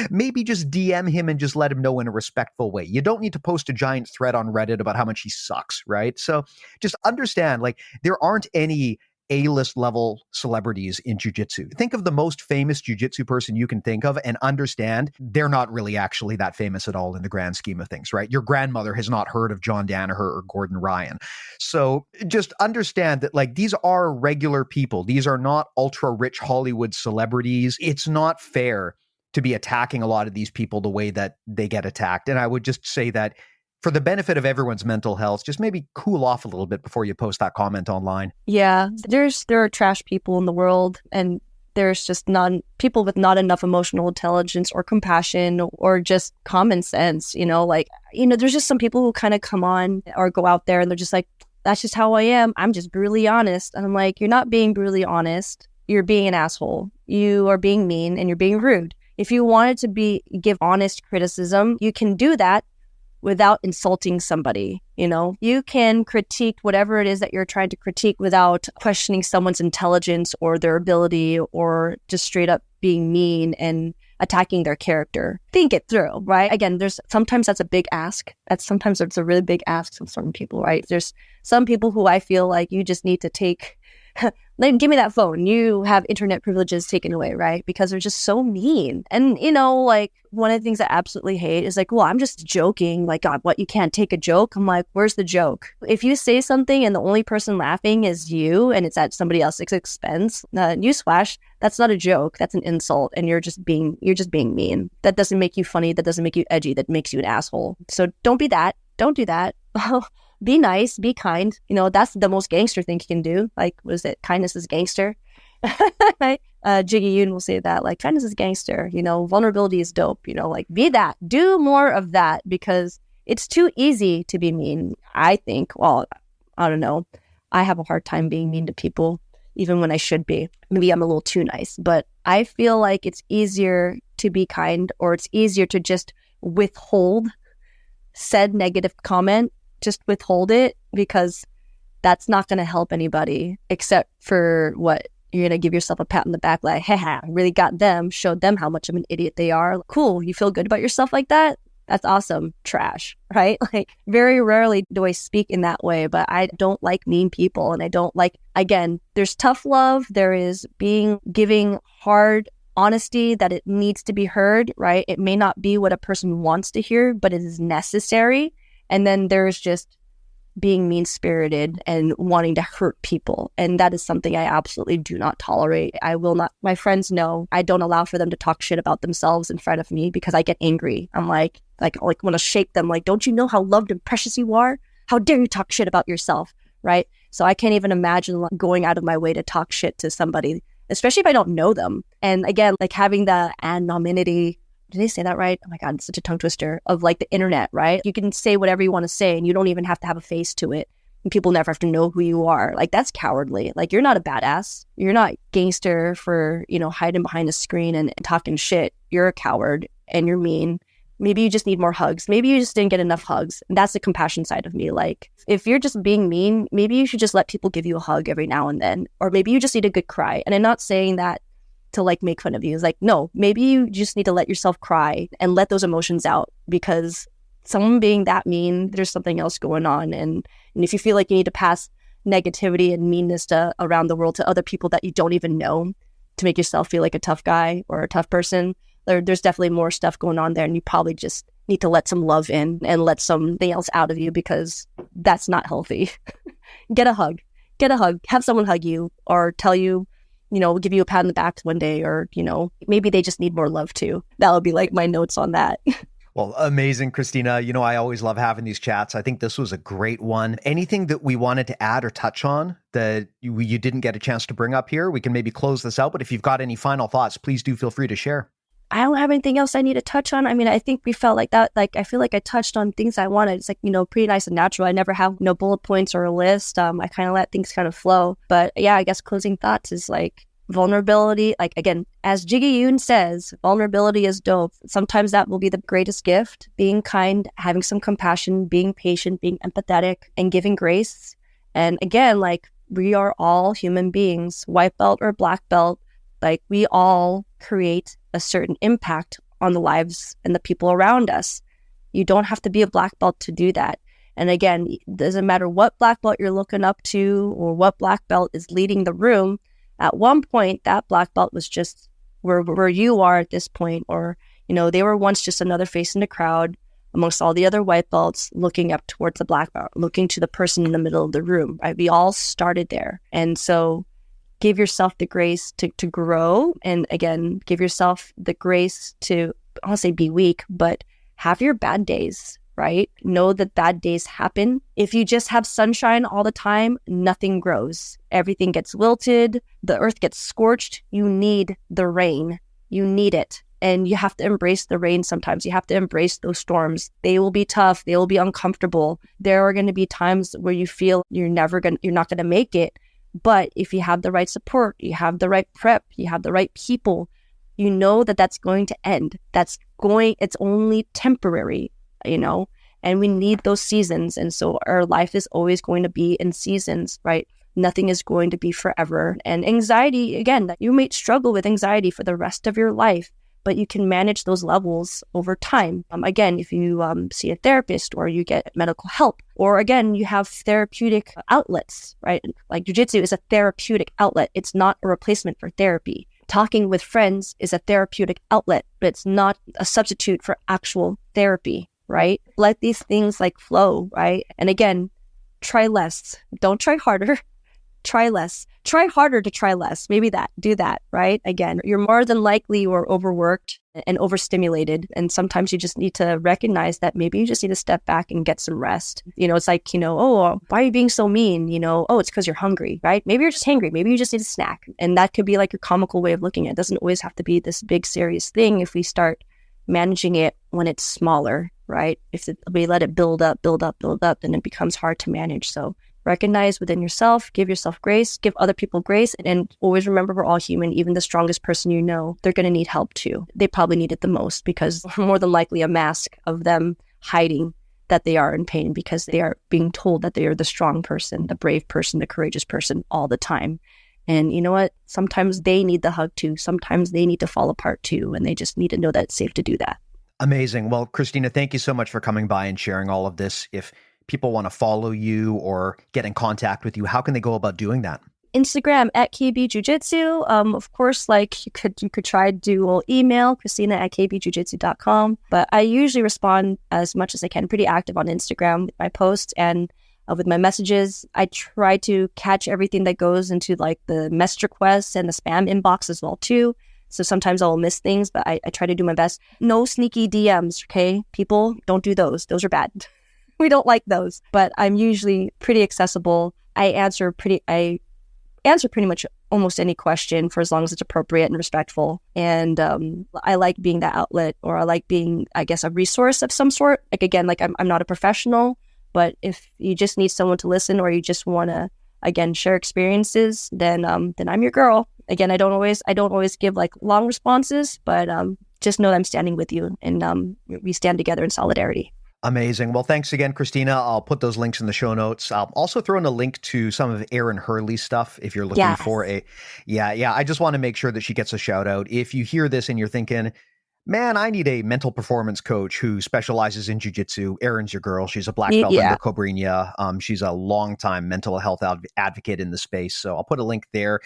maybe just DM him and just let him know in a respectful way. You don't need to post a giant thread on Reddit about how much he sucks, right? So just understand, like, there aren't any A-list level celebrities in jiu-jitsu. Think of the most famous jiu-jitsu person you can think of and understand they're not really actually that famous at all in the grand scheme of things, right? Your grandmother has not heard of John Danaher or Gordon Ryan. So just understand that, like, these are regular people. These are not ultra rich Hollywood celebrities. It's not fair to be attacking a lot of these people the way that they get attacked. And I would just say that for the benefit of everyone's mental health, just maybe cool off a little bit before you post that comment online. Yeah, there are trash people in the world, and there's just people with not enough emotional intelligence or compassion or just common sense, there's just some people who kind of come on or go out there and they're just like, that's just how I am. I'm just brutally honest. And I'm like, you're not being brutally honest. You're being an asshole. You are being mean and you're being rude. If you wanted to give honest criticism, you can do that without insulting somebody. You can critique whatever it is that you're trying to critique without questioning someone's intelligence or their ability or just straight up being mean and attacking their character. Think it through, right? Again, sometimes that's a big ask. Sometimes it's a really big ask from certain people, right? There's some people who I feel like you just need to take give me that phone. You have internet privileges taken away, right? Because they're just so mean. And, one of the things I absolutely hate is like, well, I'm just joking. Like, God, what, you can't take a joke? I'm like, where's the joke? If you say something and the only person laughing is you and it's at somebody else's expense, newsflash, that's not a joke. That's an insult. And you're just being mean. That doesn't make you funny. That doesn't make you edgy. That makes you an asshole. So don't be that. Don't do that. Be nice, be kind. That's the most gangster thing you can do. Like, what is it? Kindness is gangster. Right? Jiggy Yoon will say that, like, kindness is gangster. Vulnerability is dope. Be that. Do more of that, because it's too easy to be mean. I think, well, I don't know. I have a hard time being mean to people, even when I should be. Maybe I'm a little too nice, but I feel like it's easier to be kind, or it's easier to just withhold said negative comment. Just withhold it, because that's not going to help anybody, except for what you're going to give yourself a pat on the back, like, haha, I really got them, showed them how much of an idiot they are. Cool. You feel good about yourself like that? That's awesome. Trash, right? Like, very rarely do I speak in that way, but I don't like mean people. And I don't like, again, there's tough love. There is giving hard honesty that it needs to be heard, right? It may not be what a person wants to hear, but it is necessary. And then there's just being mean-spirited and wanting to hurt people. And that is something I absolutely do not tolerate. I will not. My friends know I don't allow for them to talk shit about themselves in front of me, because I get angry. I'm like want to shake them. Like, don't you know how loved and precious you are? How dare you talk shit about yourself, right? So I can't even imagine going out of my way to talk shit to somebody especially if I don't know them. And again, like having the anonymity, did they say that right? Oh my God, it's such a tongue twister of like the internet, right? You can say whatever you want to say and you don't even have to have a face to it. And people never have to know who you are. Like that's cowardly. Like you're not a badass. You're not gangster for, hiding behind a screen and talking shit. You're a coward and you're mean. Maybe you just need more hugs. Maybe you just didn't get enough hugs. And that's the compassion side of me. Like if you're just being mean, maybe you should just let people give you a hug every now and then. Or maybe you just need a good cry. And I'm not saying that to like make fun of you. It's like, no, maybe you just need to let yourself cry and let those emotions out, because someone being that mean, there's something else going on. And if you feel like you need to pass negativity and meanness around the world to other people that you don't even know to make yourself feel like a tough guy or a tough person, there's definitely more stuff going on there. And you probably just need to let some love in and let something else out of you, because that's not healthy. Get a hug. Have someone hug you or tell you, give you a pat on the back one day, or, maybe they just need more love too. That would be like my notes on that. Well, amazing, Kristina. I always love having these chats. I think this was a great one. Anything that we wanted to add or touch on that you didn't get a chance to bring up here, we can maybe close this out. But if you've got any final thoughts, please do feel free to share. I don't have anything else I need to touch on. I mean, I think we felt like that. Like, I feel like I touched on things I wanted. It's like, pretty nice and natural. I never have no bullet points or a list. I kind of let things kind of flow. But yeah, I guess closing thoughts is like, vulnerability, like again, as Jiggy Yoon says, vulnerability is dope. Sometimes that will be the greatest gift. Being kind, having some compassion, being patient, being empathetic, and giving grace. And again, like we are all human beings, white belt or black belt. Like we all create a certain impact on the lives and the people around us. You don't have to be a black belt to do that. And again, it doesn't matter what black belt you're looking up to or what black belt is leading the room. At one point, that black belt was just where you are at this point, or, they were once just another face in the crowd amongst all the other white belts looking up towards the black belt, looking to the person in the middle of the room, right? We all started there. And so give yourself the grace to grow. And again, give yourself the grace to, I won't say be weak, but have your bad days, right? Know that bad days happen. If you just have sunshine all the time, nothing grows. Everything gets wilted. The earth gets scorched. You need the rain. You need it. And you have to embrace the rain sometimes. You have to embrace those storms. They will be tough. They will be uncomfortable. There are going to be times where you feel you're not going to make it. But if you have the right support, you have the right prep, you have the right people, you know that that's going to end. It's only temporary. And we need those seasons. And so our life is always going to be in seasons, right? Nothing is going to be forever. And anxiety, again, you may struggle with anxiety for the rest of your life, but you can manage those levels over time. Again, if you see a therapist or you get medical help, or again, you have therapeutic outlets, right? Like Jiu-Jitsu is a therapeutic outlet. It's not a replacement for therapy. Talking with friends is a therapeutic outlet, but it's not a substitute for actual therapy. Right? Let these things like flow, right? And again, try less. Don't try harder. Try less. Try harder to try less. Maybe do that, right? Again, you're more than likely or overworked and overstimulated. And sometimes you just need to recognize that maybe you just need to step back and get some rest. It's like, oh, why are you being so mean? Oh, it's because you're hungry, right? Maybe you're just hangry. Maybe you just need a snack. And that could be like your comical way of looking at it. It doesn't always have to be this big, serious thing if we start managing it when it's smaller, right? If we let it build up, then it becomes hard to manage. So recognize within yourself, give yourself grace, give other people grace, and always remember we're all human. Even the strongest person they're going to need help too. They probably need it the most, because more than likely a mask of them hiding that they are in pain because they are being told that they are the strong person, the brave person, the courageous person all the time. And you know what? Sometimes they need the hug too. Sometimes they need to fall apart too. And they just need to know that it's safe to do that. Amazing. Well, Kristina, thank you so much for coming by and sharing all of this. If people want to follow you or get in contact with you, how can they go about doing that? Instagram at KB Jiu-Jitsu. Of course, like you could try dual email, Kristina@kbjujitsu.com. But I usually respond as much as I can, pretty active on Instagram with my posts and with my messages. I try to catch everything that goes into like the message requests and the spam inbox as well too. So sometimes I'll miss things, but I try to do my best. No sneaky DMs, okay? People, don't do those. Those are bad. We don't like those. But I'm usually pretty accessible. I answer pretty much almost any question for as long as it's appropriate and respectful. And I like being that outlet, or I like being, I guess, a resource of some sort. Like, again, like I'm not a professional, but if you just need someone to listen, or you just want to, again, share experiences, then I'm your girl. Again, I don't always give like long responses, but just know that I'm standing with you, and we stand together in solidarity. Amazing. Well, thanks again, Kristina. I'll put those links in the show notes. I'll also throw in a link to some of Erin Herle's stuff if you're looking for a, I just want to make sure that she gets a shout out. If you hear this and you're thinking, man, I need a mental performance coach who specializes in jiu-jitsu, Erin's your girl. She's a black belt under Cobrinha. She's a longtime mental health advocate in the space. So I'll put a link there.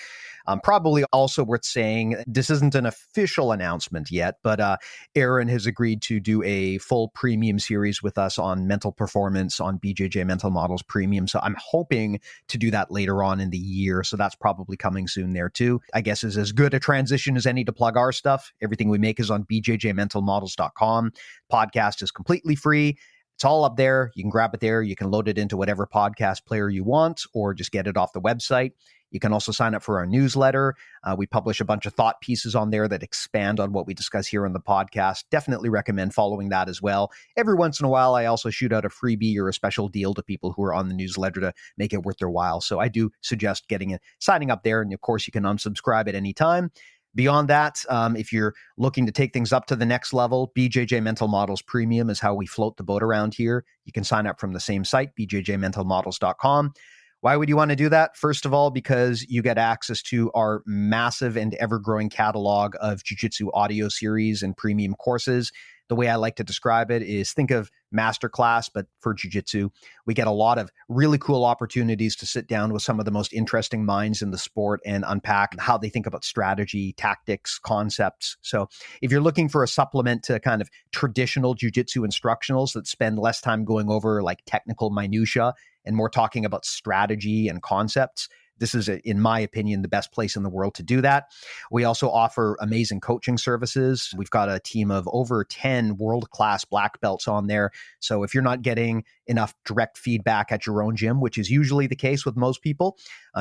Probably also worth saying, this isn't an official announcement yet, but Erin has agreed to do a full premium series with us on mental performance on BJJ Mental Models Premium. So I'm hoping to do that later on in the year. So that's probably coming soon there too. I guess is as good a transition as any to plug our stuff. Everything we make is on bjjmentalmodels.com. Podcast is completely free. It's all up there. You can grab it there. You can load it into whatever podcast player you want, or just get it off the website. You can also sign up for our newsletter. We publish a bunch of thought pieces on there that expand on what we discuss here on the podcast. Definitely recommend following that as well. Every once in a while, I also shoot out a freebie or a special deal to people who are on the newsletter to make it worth their while. So I do suggest signing up there. And of course, you can unsubscribe at any time. Beyond that, if you're looking to take things up to the next level, BJJ Mental Models Premium is how we float the boat around here. You can sign up from the same site, bjjmentalmodels.com. Why would you want to do that? First of all, because you get access to our massive and ever-growing catalog of jiu-jitsu audio series and premium courses. The way I like to describe it is, think of masterclass, but for jiu-jitsu. We get a lot of really cool opportunities to sit down with some of the most interesting minds in the sport and unpack how they think about strategy, tactics, concepts. So if you're looking for a supplement to kind of traditional jiu-jitsu instructionals that spend less time going over like technical minutia and more talking about strategy and concepts, this is, in my opinion, the best place in the world to do that. We also offer amazing coaching services. We've got a team of over 10 world-class black belts on there. So if you're not getting enough direct feedback at your own gym, which is usually the case with most people,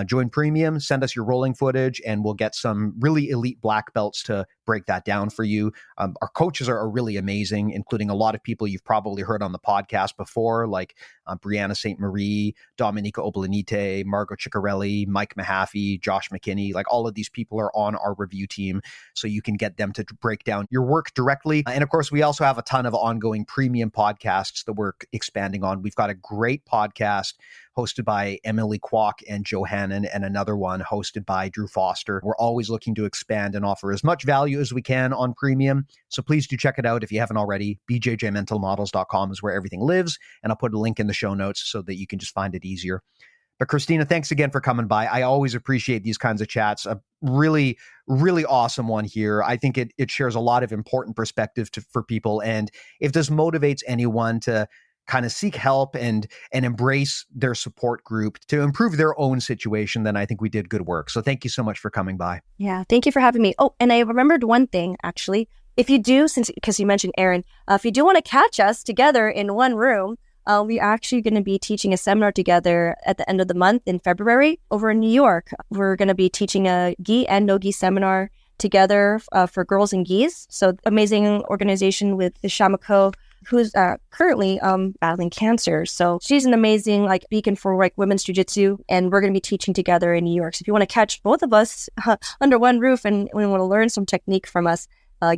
join Premium, send us your rolling footage, and we'll get some really elite black belts to break that down for you. Our coaches are really amazing, including a lot of people you've probably heard on the podcast before, like Brianna St. Marie, Dominica Oblanite, Margot Ciccarelli, Mike Mahaffey, Josh McKinney. Like, all of these people are on our review team, so you can get them to break down your work directly. And of course, we also have a ton of ongoing premium podcasts that we're expanding on. We've got a great podcast hosted by Emily Kwok and Joe Hannon, and another one hosted by Drew Foster. We're always looking to expand and offer as much value as we can on premium. So please do check it out if you haven't already. bjjmentalmodels.com is where everything lives. And I'll put a link in the show notes so that you can just find it easier. But Kristina, thanks again for coming by. I always appreciate these kinds of chats. A really, really awesome one here. I think it shares a lot of important perspective for people. And if this motivates anyone to kind of seek help and embrace their support group to improve their own situation, then I think we did good work. So thank you so much for coming by. Yeah, thank you for having me. Oh, and I remembered one thing, actually. If you do, because you mentioned Erin, if you do want to catch us together in one room, we're actually going to be teaching a seminar together at the end of the month in February over in New York. We're going to be teaching a gi and no gi seminar together for girls and gis. So amazing organization with the Shama Ko, who's currently battling cancer. So she's an amazing beacon for women's jiu-jitsu, and we're going to be teaching together in New York. So if you want to catch both of us under one roof and we want to learn some technique from us,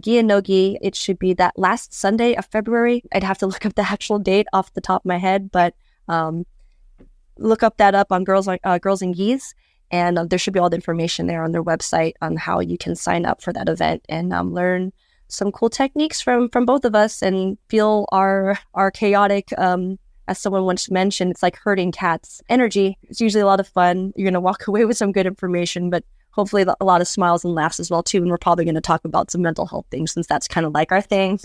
gi and no gi, it should be that last Sunday of February. I'd have to look up the actual date off the top of my head, but look that up on Girls and Gis, and there should be all the information there on their website on how you can sign up for that event and learn some cool techniques from both of us and feel our chaotic, as someone once mentioned, it's like herding cats energy. It's usually a lot of fun. You're going to walk away with some good information, but hopefully a lot of smiles and laughs as well too. And we're probably going to talk about some mental health things, since that's kind of like our thing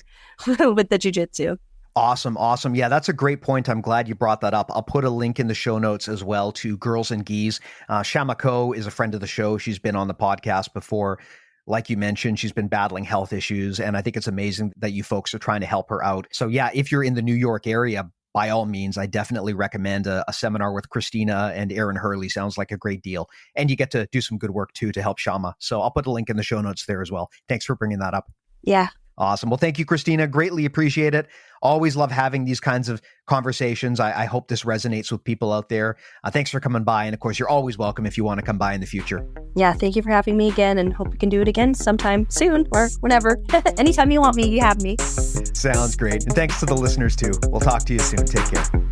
with the jiu-jitsu. Awesome. Yeah, that's a great point. I'm glad you brought that up. I'll put a link in the show notes as well to Girls and Gis. Shama Ko is a friend of the show. She's been on the podcast before. Like you mentioned, she's been battling health issues, and I think it's amazing that you folks are trying to help her out. So yeah, if you're in the New York area, by all means, I definitely recommend a seminar with Kristina and Erin Herle. Sounds like a great deal. And you get to do some good work too to help Shama. So I'll put a link in the show notes there as well. Thanks for bringing that up. Yeah. Awesome. Well, thank you, Kristina. Greatly appreciate it. Always love having these kinds of conversations. I hope this resonates with people out there. Thanks for coming by. And of course, you're always welcome if you want to come by in the future. Yeah. Thank you for having me again, and hope we can do it again sometime soon or whenever. Anytime you want me, you have me. Sounds great. And thanks to the listeners too. We'll talk to you soon. Take care.